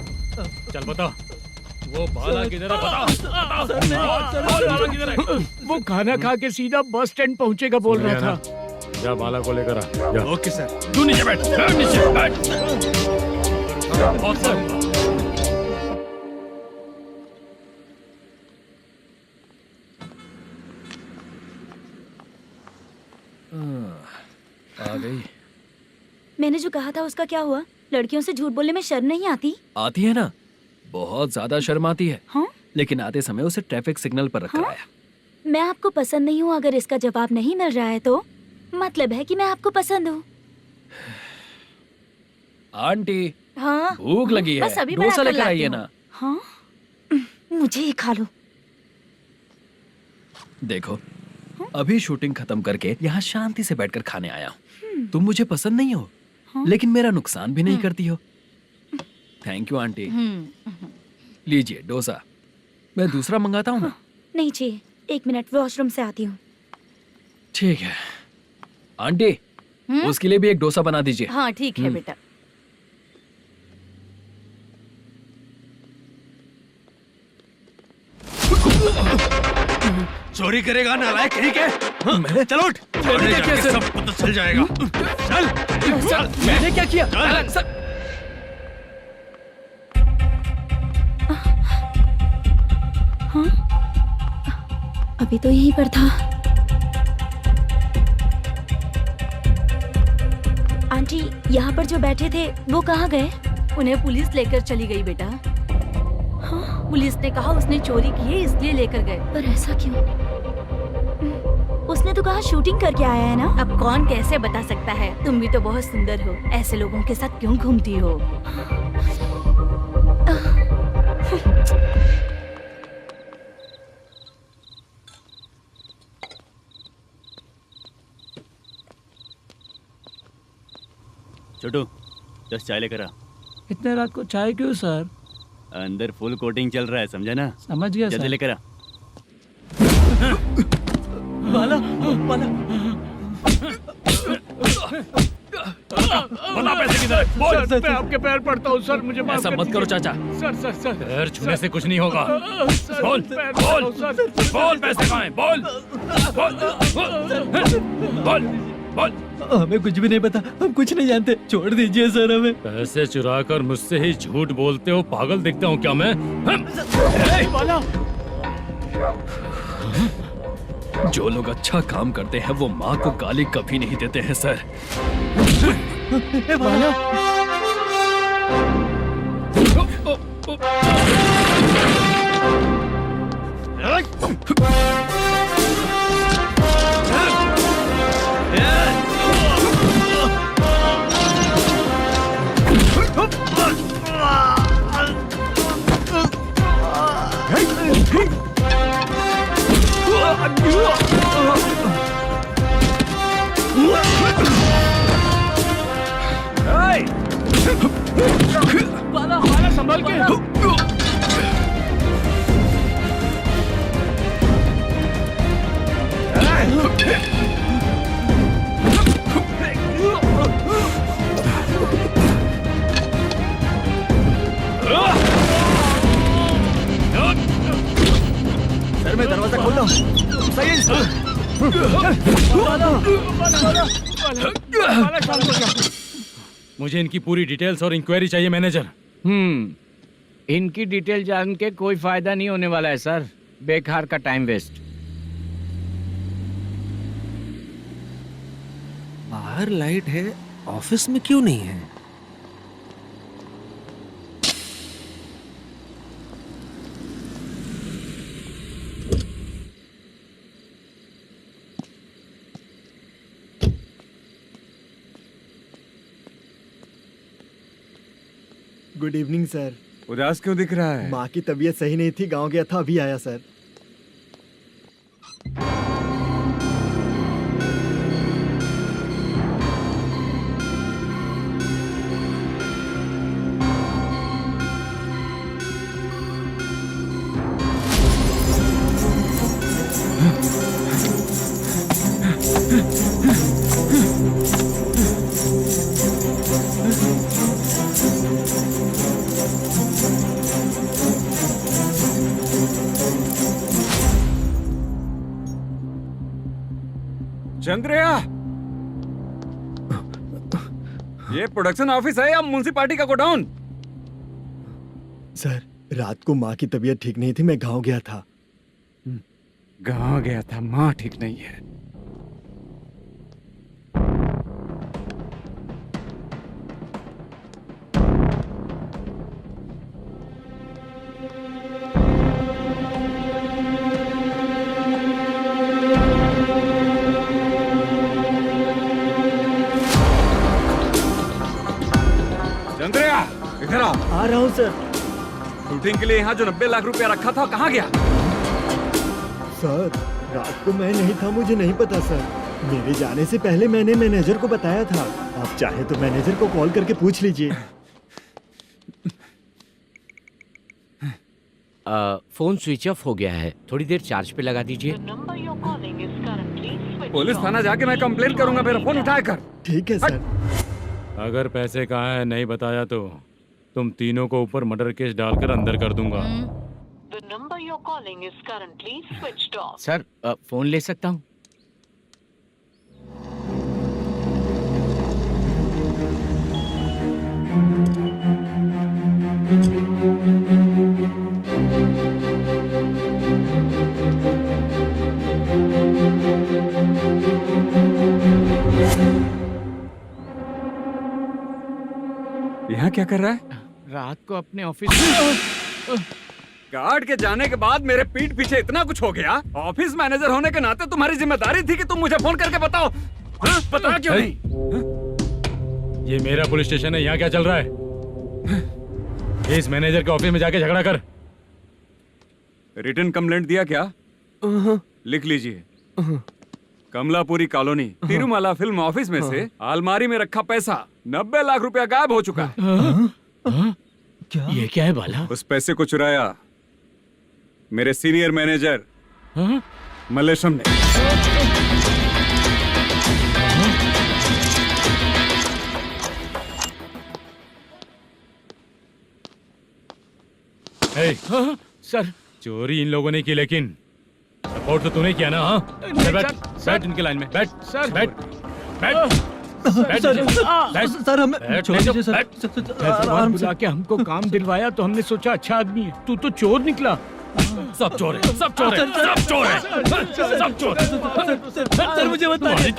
J: चल बता, वो बाला किधर है? बता। बाला किधर है?
A: वो खाना खा के सीधा बस स्टैंड पहुंचेगा बोल रहा था।
J: जा बाला को लेकर आ। जा।
M: Okay sir.
J: तू नीचे बैठ, नीचे बैठ। बहुत सर।
K: आ गई।
E: मैंने जो कहा था उसका क्या हुआ? लड़कियों से झूठ बोलने में शर्म नहीं आती?
K: आती है ना, बहुत ज्यादा शर्म आती है।
E: हाँ?
K: लेकिन आते समय उसे ट्रैफिक सिग्नल पर रखकर आया।
E: मैं आपको पसंद नहीं हूँ, अगर इसका जवाब नहीं मिल रहा है तो मतलब है कि मैं आपको पसंद हूँ।
K: आंटी,
E: हाँ
K: भूख लगी है,
E: बस अभी
K: डोसा
E: बनाकर
K: लेकर
E: लाती
K: आइए
E: हूँ।
K: ना।
E: हाँ मुझे ही खा लो।
K: देखो, अभी शूटिंग खत्म करके यहाँ शांति से बैठकर खाने आया हूँ। तुम मुझे पसंद नहीं हो, लेकिन मेरा नुकसान भी नहीं करती हो। Thank you aunty. लीजिए डोसा। मैं दूसरा मंगाता हूँ ना?
E: नहीं चाहिए, 1 मिनट वॉशरूम से आती हूँ।
K: ठीक है आंटी, उसके लिए भी एक डोसा बना दीजिए।
F: हाँ ठीक है बेटा।
M: चोरी करेगा नालायक कहीं के?
K: मैंने
M: चलो उठ,
K: मैंने क्या किया सर?
M: सब पता चल जाएगा। चल
K: मैंने क्या किया सर?
E: हाँ अभी तो यहीं पर था। आंटी यहाँ पर जो बैठे थे वो कहाँ गए?
F: उन्हें पुलिस लेकर चली गई बेटा। हाँ? पुलिस ने कहा उसने चोरी की है इसलिए लेकर गए।
E: पर ऐसा क्यों? उसने तो कहा शूटिंग करके आया है ना।
F: अब कौन कैसे बता सकता है? तुम भी तो बहुत सुंदर हो, ऐसे लोगों के साथ क्यों घूमती हो?
I: छोटू, 10 चाय लेकर आ।
D: इतने रात को चाय क्यों सर?
I: अंदर फुल कोटिंग चल रहा है, समझा ना?
D: समझ गया
I: जल्दी
D: सर।
I: लेकर आ।
D: बाला, बाला।
J: बता पैसे किधर है? बोल।
A: सर, मैं आपके पैर पड़ता हूँ सर, मुझे माफ
K: ऐसा
A: कर
K: मत करो
A: दीजिए।
K: चाचा।
A: सर सर सर
J: पैर छूने से कुछ नहीं होगा।
A: सर,
J: बोल,
A: पैर
J: बोल,
A: पड़ता हूँ, सर।
J: बोल पैसे कहाँ हैं? बोल, बोल, बोल।
D: हमें कुछ भी नहीं पता, हम कुछ नहीं जानते, छोड़ दीजिए सर हमें।
J: पैसे चुरा कर मुझसे ही झूठ बोलते हो, पागल दिखता हूँ क्या मैं?
K: जो लोग अच्छा काम करते हैं वो माँ को गाली कभी नहीं देते हैं सर।
A: बाला संभल के।
L: सर मैं दरवाजा खोल रहा हूँ। सही
J: मुझे इनकी पूरी डिटेल्स और इंक्वायरी चाहिए मैनेजर।
A: इनकी डिटेल जान के कोई फायदा नहीं होने वाला है सर, बेकार का टाइम वेस्ट।
O: बाहर लाइट है, ऑफिस में क्यों नहीं है?
L: Good evening sir.
G: उदास क्यों दिख रहा है?
L: माँ की तबीयत सही नहीं थी, गांव गया था, अभी आया सर।
G: चंद्रया, ये प्रोडक्शन ऑफिस है या म्युनिसिपालिटी का गोडाउन?
L: सर, रात को माँ की तबीयत ठीक नहीं थी, मैं गांव गया था।
G: गांव गया था, माँ ठीक नहीं है। चंद्रया, इधर आ
L: रहा हूँ सर।
G: शूटिंग के लिए यहाँ जो 90 लाख रुपया रखा था, कहाँ गया?
L: सर, रात को मैं नहीं था, मुझे नहीं पता सर। मेरे जाने से पहले मैंने मैनेजर को बताया था। आप चाहे तो मैनेजर को कॉल करके पूछ लीजिए।
A: फोन स्विच ऑफ हो गया है, थोड़ी देर चार्ज पे लगा दीजिए।
G: पुलिस थाना जाके मैं कंप्लेंट करूंगा, मेरा फोन उठाया कर।
L: ठीक है सर।
J: अगर पैसे कहाँ है नहीं बताया तो तुम तीनों को ऊपर मर्डर केस डालकर अंदर कर दूंगा।
Q: The number you're calling is currently switched off.
A: Sir, phone ले सकता हूँ?
G: यहाँ क्या कर रहा है?
A: रात को अपने ऑफिस
G: गार्ड के जाने के बाद मेरे पीठ पीछे इतना कुछ हो गया। ऑफिस मैनेजर होने के नाते तुम्हारी जिम्मेदारी थी कि तुम मुझे फोन करके बताओ। हाँ? पता क्यों नहीं?
J: ये मेरा पुलिस स्टेशन है, यहाँ क्या चल रहा है? इस मैनेजर के ऑफिस में जाके झगड़ा कर।
G: रिटन कंप्लेंट दिया क्या? लिख लीजिए। Kamalapuri colony, Tirumala film office में से अलमारी में रखा पैसा 90 लाख रुपया गायब हो चुका है।
A: क्या? ये क्या है बाला?
G: उस पैसे को चुराया मेरे सीनियर मैनेजर मल्लेशम ने।
A: सर,
J: चोरी इन लोगों ने की, लेकिन सपोर्ट तो तूने किया ना? हाँ, बैठ इनके लाइन में, बैठ सर, बैठ
A: सर, हमें छोड़ दीजिए सर। भगवान बुला के हमको काम दिलवाया तो हमने सोचा अच्छा आदमी है, तू तो चोर निकला।
J: सब चोर है, सब चोर है, सब चोर है, सब चोर।
D: सर मुझे बताइए।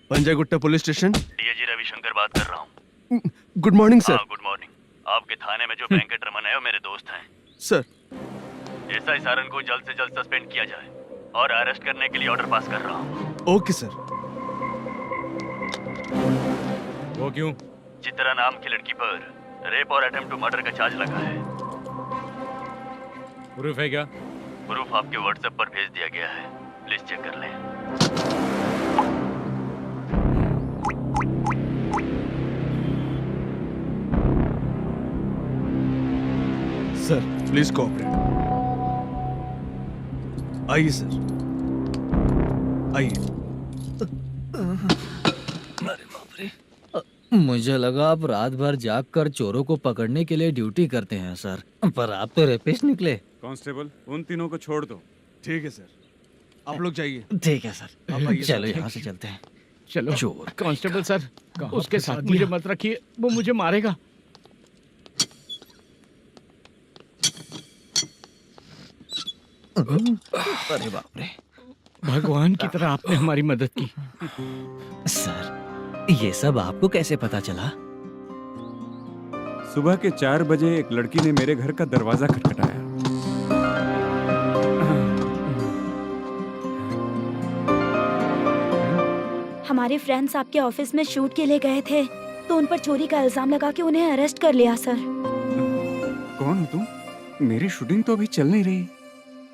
M: Panjagutta police station.
I: DAG Ravishankar बात कर रहा हूँ।
M: Good morning sir.
I: Good morning. आपके थाने में जो वेंकट रमन है वो मेरे दोस्त हैं।
M: सर,
I: एसआई सारन को जल्द से जल्द सस्पेंड किया जाए और अरेस्ट करने के लिए ऑर्डर पास कर रहा हूँ।
M: Okay sir.
J: वो क्यों?
I: चित्रा नाम की लड़की पर रेप और अटेम्प्ट टू मर्डर का चार्ज लगा है।
J: प्रूफ है क्या?
I: प्रूफ आपके व्हाट्सएप पर भेज दिया गया है, प्लीज चेक कर लें।
M: Sir please cooperate. आइए सर, आइए।
C: मुझे लगा आप रात भर जाग कर चोरों को पकड़ने के लिए ड्यूटी करते हैं सर, पर आप तो रेपिस्ट निकले।
G: कांस्टेबल, उन तीनों को छोड़ दो।
M: ठीक है सर, आप लोग जाइए।
C: ठीक है सर, चलो यहाँ से चलते हैं।
A: चलो
C: चोर
A: कांस्टेबल सर, उसके साथ मुझे मत रखिए, वो मुझे मारेगा।
C: अरे बाप रे,
A: भगवान की तरह आपने हमारी मदद की।
C: सर, ये सब आपको कैसे पता चला?
G: सुबह के 4 बजे एक लड़की ने मेरे घर का दरवाजा खटखटाया।
E: हमारे फ्रेंड्स आपके ऑफिस में शूट के लिए गए थे, तो उन पर चोरी का इल्जाम लगा के उन्हें अरेस्ट कर लिया सर।
G: कौन हो तुम? मेरी शूटिंग तो अभी चल नहीं रही।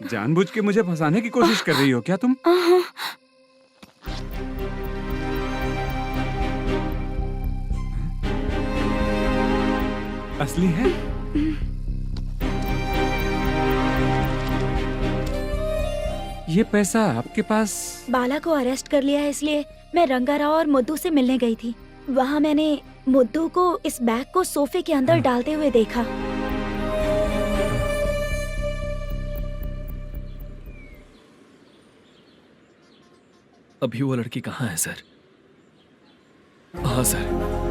G: जानबूझ के मुझे फंसाने की कोशिश कर रही हो क्या तुम? असली है? ये पैसा आपके पास?
E: बाला को अरेस्ट कर लिया है, इसलिए मैं रंगाराव और मुद्दू से मिलने गई थी। वहाँ मैंने मुद्दू को इस बैग को सोफे के अंदर डालते हुए देखा।
K: अभी वो लड़की कहाँ है सर? हाँ सर।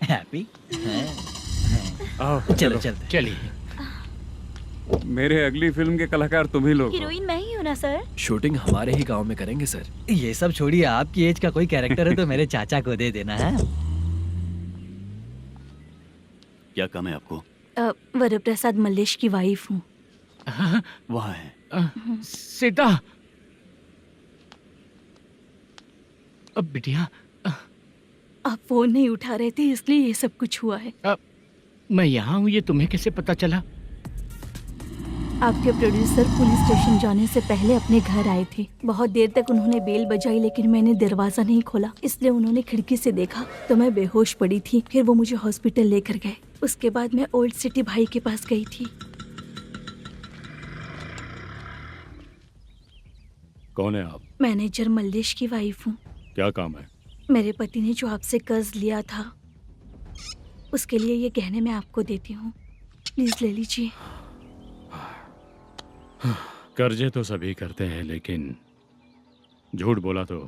D: हैप्पी?
G: चलो
D: चलते।
A: चलिए।
G: मेरे अगली फिल्म के कलाकार तुम ही लोग हो।
E: हीरोइन मैं ही हूँ ना सर।
K: शूटिंग हमारे ही गांव में करेंगे सर।
D: ये सब छोड़िए, आपकी एज का कोई कैरेक्टर है तो मेरे चाचा को दे देना है।
I: क्या काम है आपको?
F: वरप्रसाद मल्लेश की वाइफ हूँ।
I: वहाँ है।
A: सीता। अब बिटिया
F: आप फोन नहीं उठा रहे थे इसलिए ये सब कुछ हुआ है।
A: मैं यहाँ हूँ, ये तुम्हें कैसे पता चला?
F: आपके प्रोड्यूसर पुलिस स्टेशन जाने से पहले अपने घर आए थे। बहुत देर तक उन्होंने बेल बजाई लेकिन मैंने दरवाजा नहीं खोला, इसलिए उन्होंने खिड़की से देखा तो मैं बेहोश पड़ी थी। फिर वो मुझे हॉस्पिटल लेकर गए। उसके बाद मैं ओल्ड सिटी भाई के पास गई थी।
J: कौन है आप?
F: मैनेजर मल्लेश की वाइफ हूँ।
J: क्या काम है?
F: मेरे पति ने जो आपसे कर्ज लिया था उसके लिए ये गहने मैं आपको देती हूँ, प्लीज ले लीजिए।
J: कर्जे तो सभी करते हैं, लेकिन झूठ बोला तो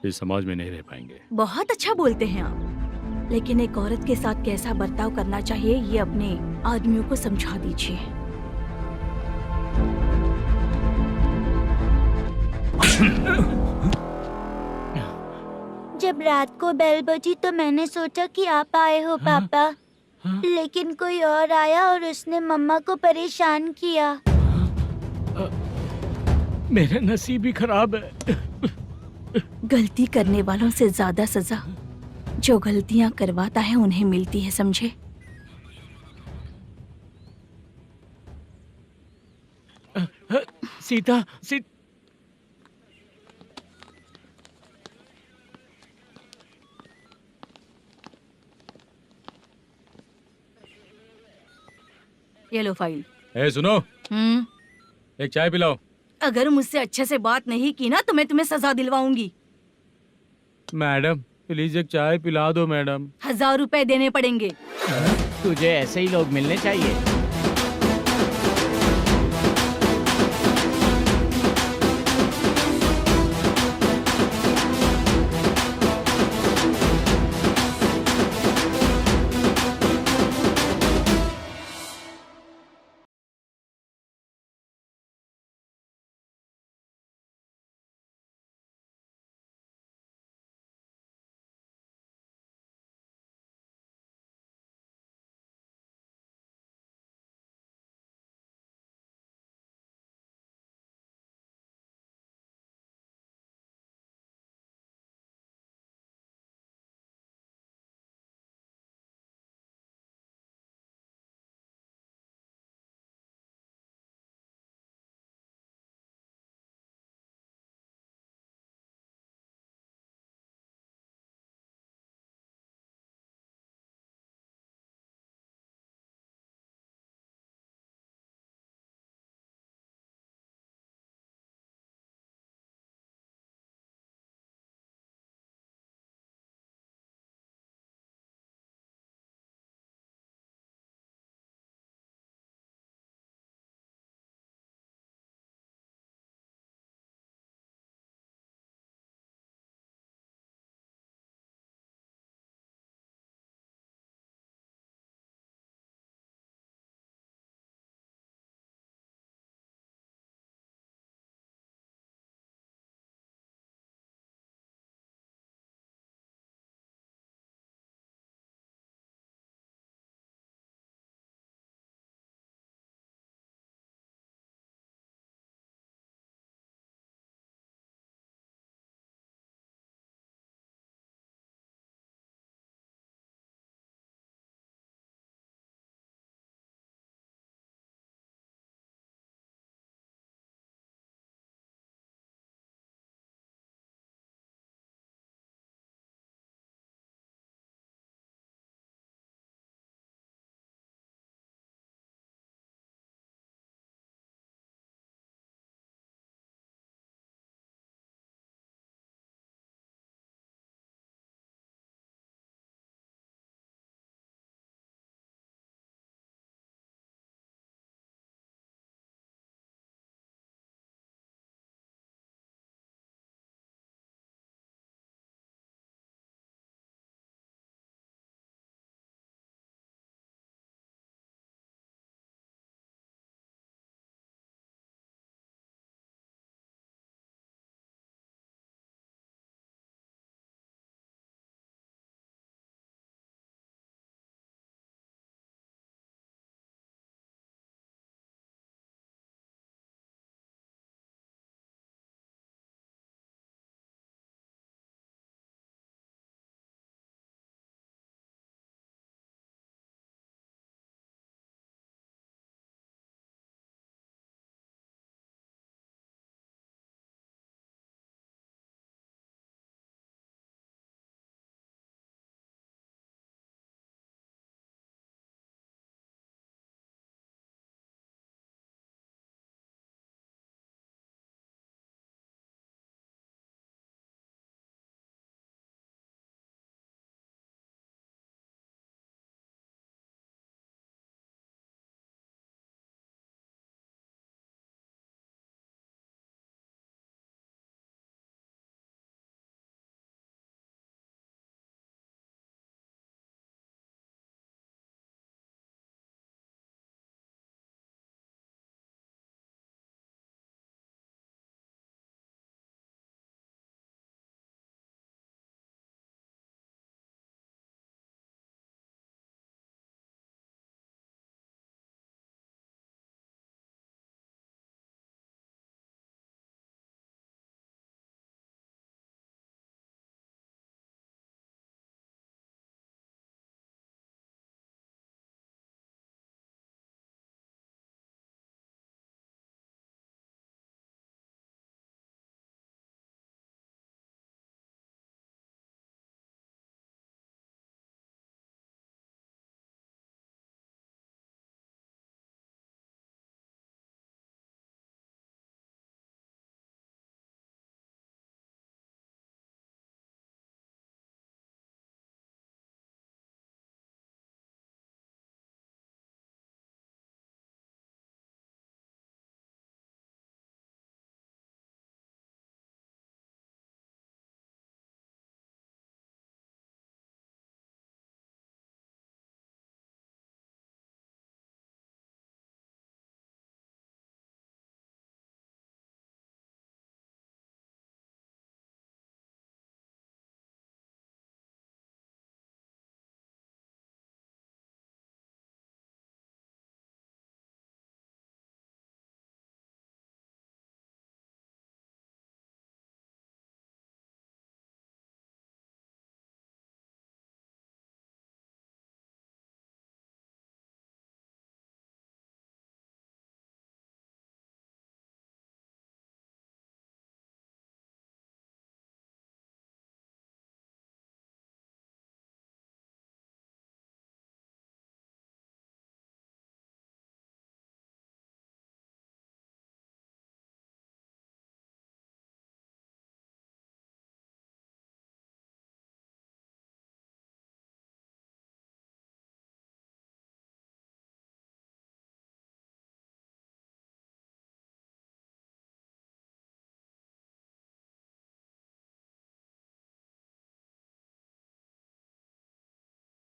J: इस समाज में नहीं रह पाएंगे।
F: बहुत अच्छा बोलते हैं आप, लेकिन एक औरत के साथ कैसा बर्ताव करना चाहिए ये अपने आदमियों को समझा दीजिए।
E: जब रात को बेल बजी तो मैंने सोचा कि आप आए हो पापा, लेकिन कोई और आया और उसने मम्मा को परेशान किया।
A: मेरा नसीब ही खराब है।
F: गलती करने वालों से ज्यादा सजा जो गलतियां करवाता है उन्हें मिलती है, समझे?
A: सीता,
F: ये लो फाइल।
J: ए सुनो, एक चाय पिलाओ।
F: अगर मुझसे अच्छे से बात नहीं की ना तो मैं तुम्हें सजा दिलवाऊंगी।
J: मैडम प्लीज एक चाय पिला दो मैडम।
F: 1000 रुपए देने पड़ेंगे।
A: तुझे ऐसे ही लोग मिलने चाहिए।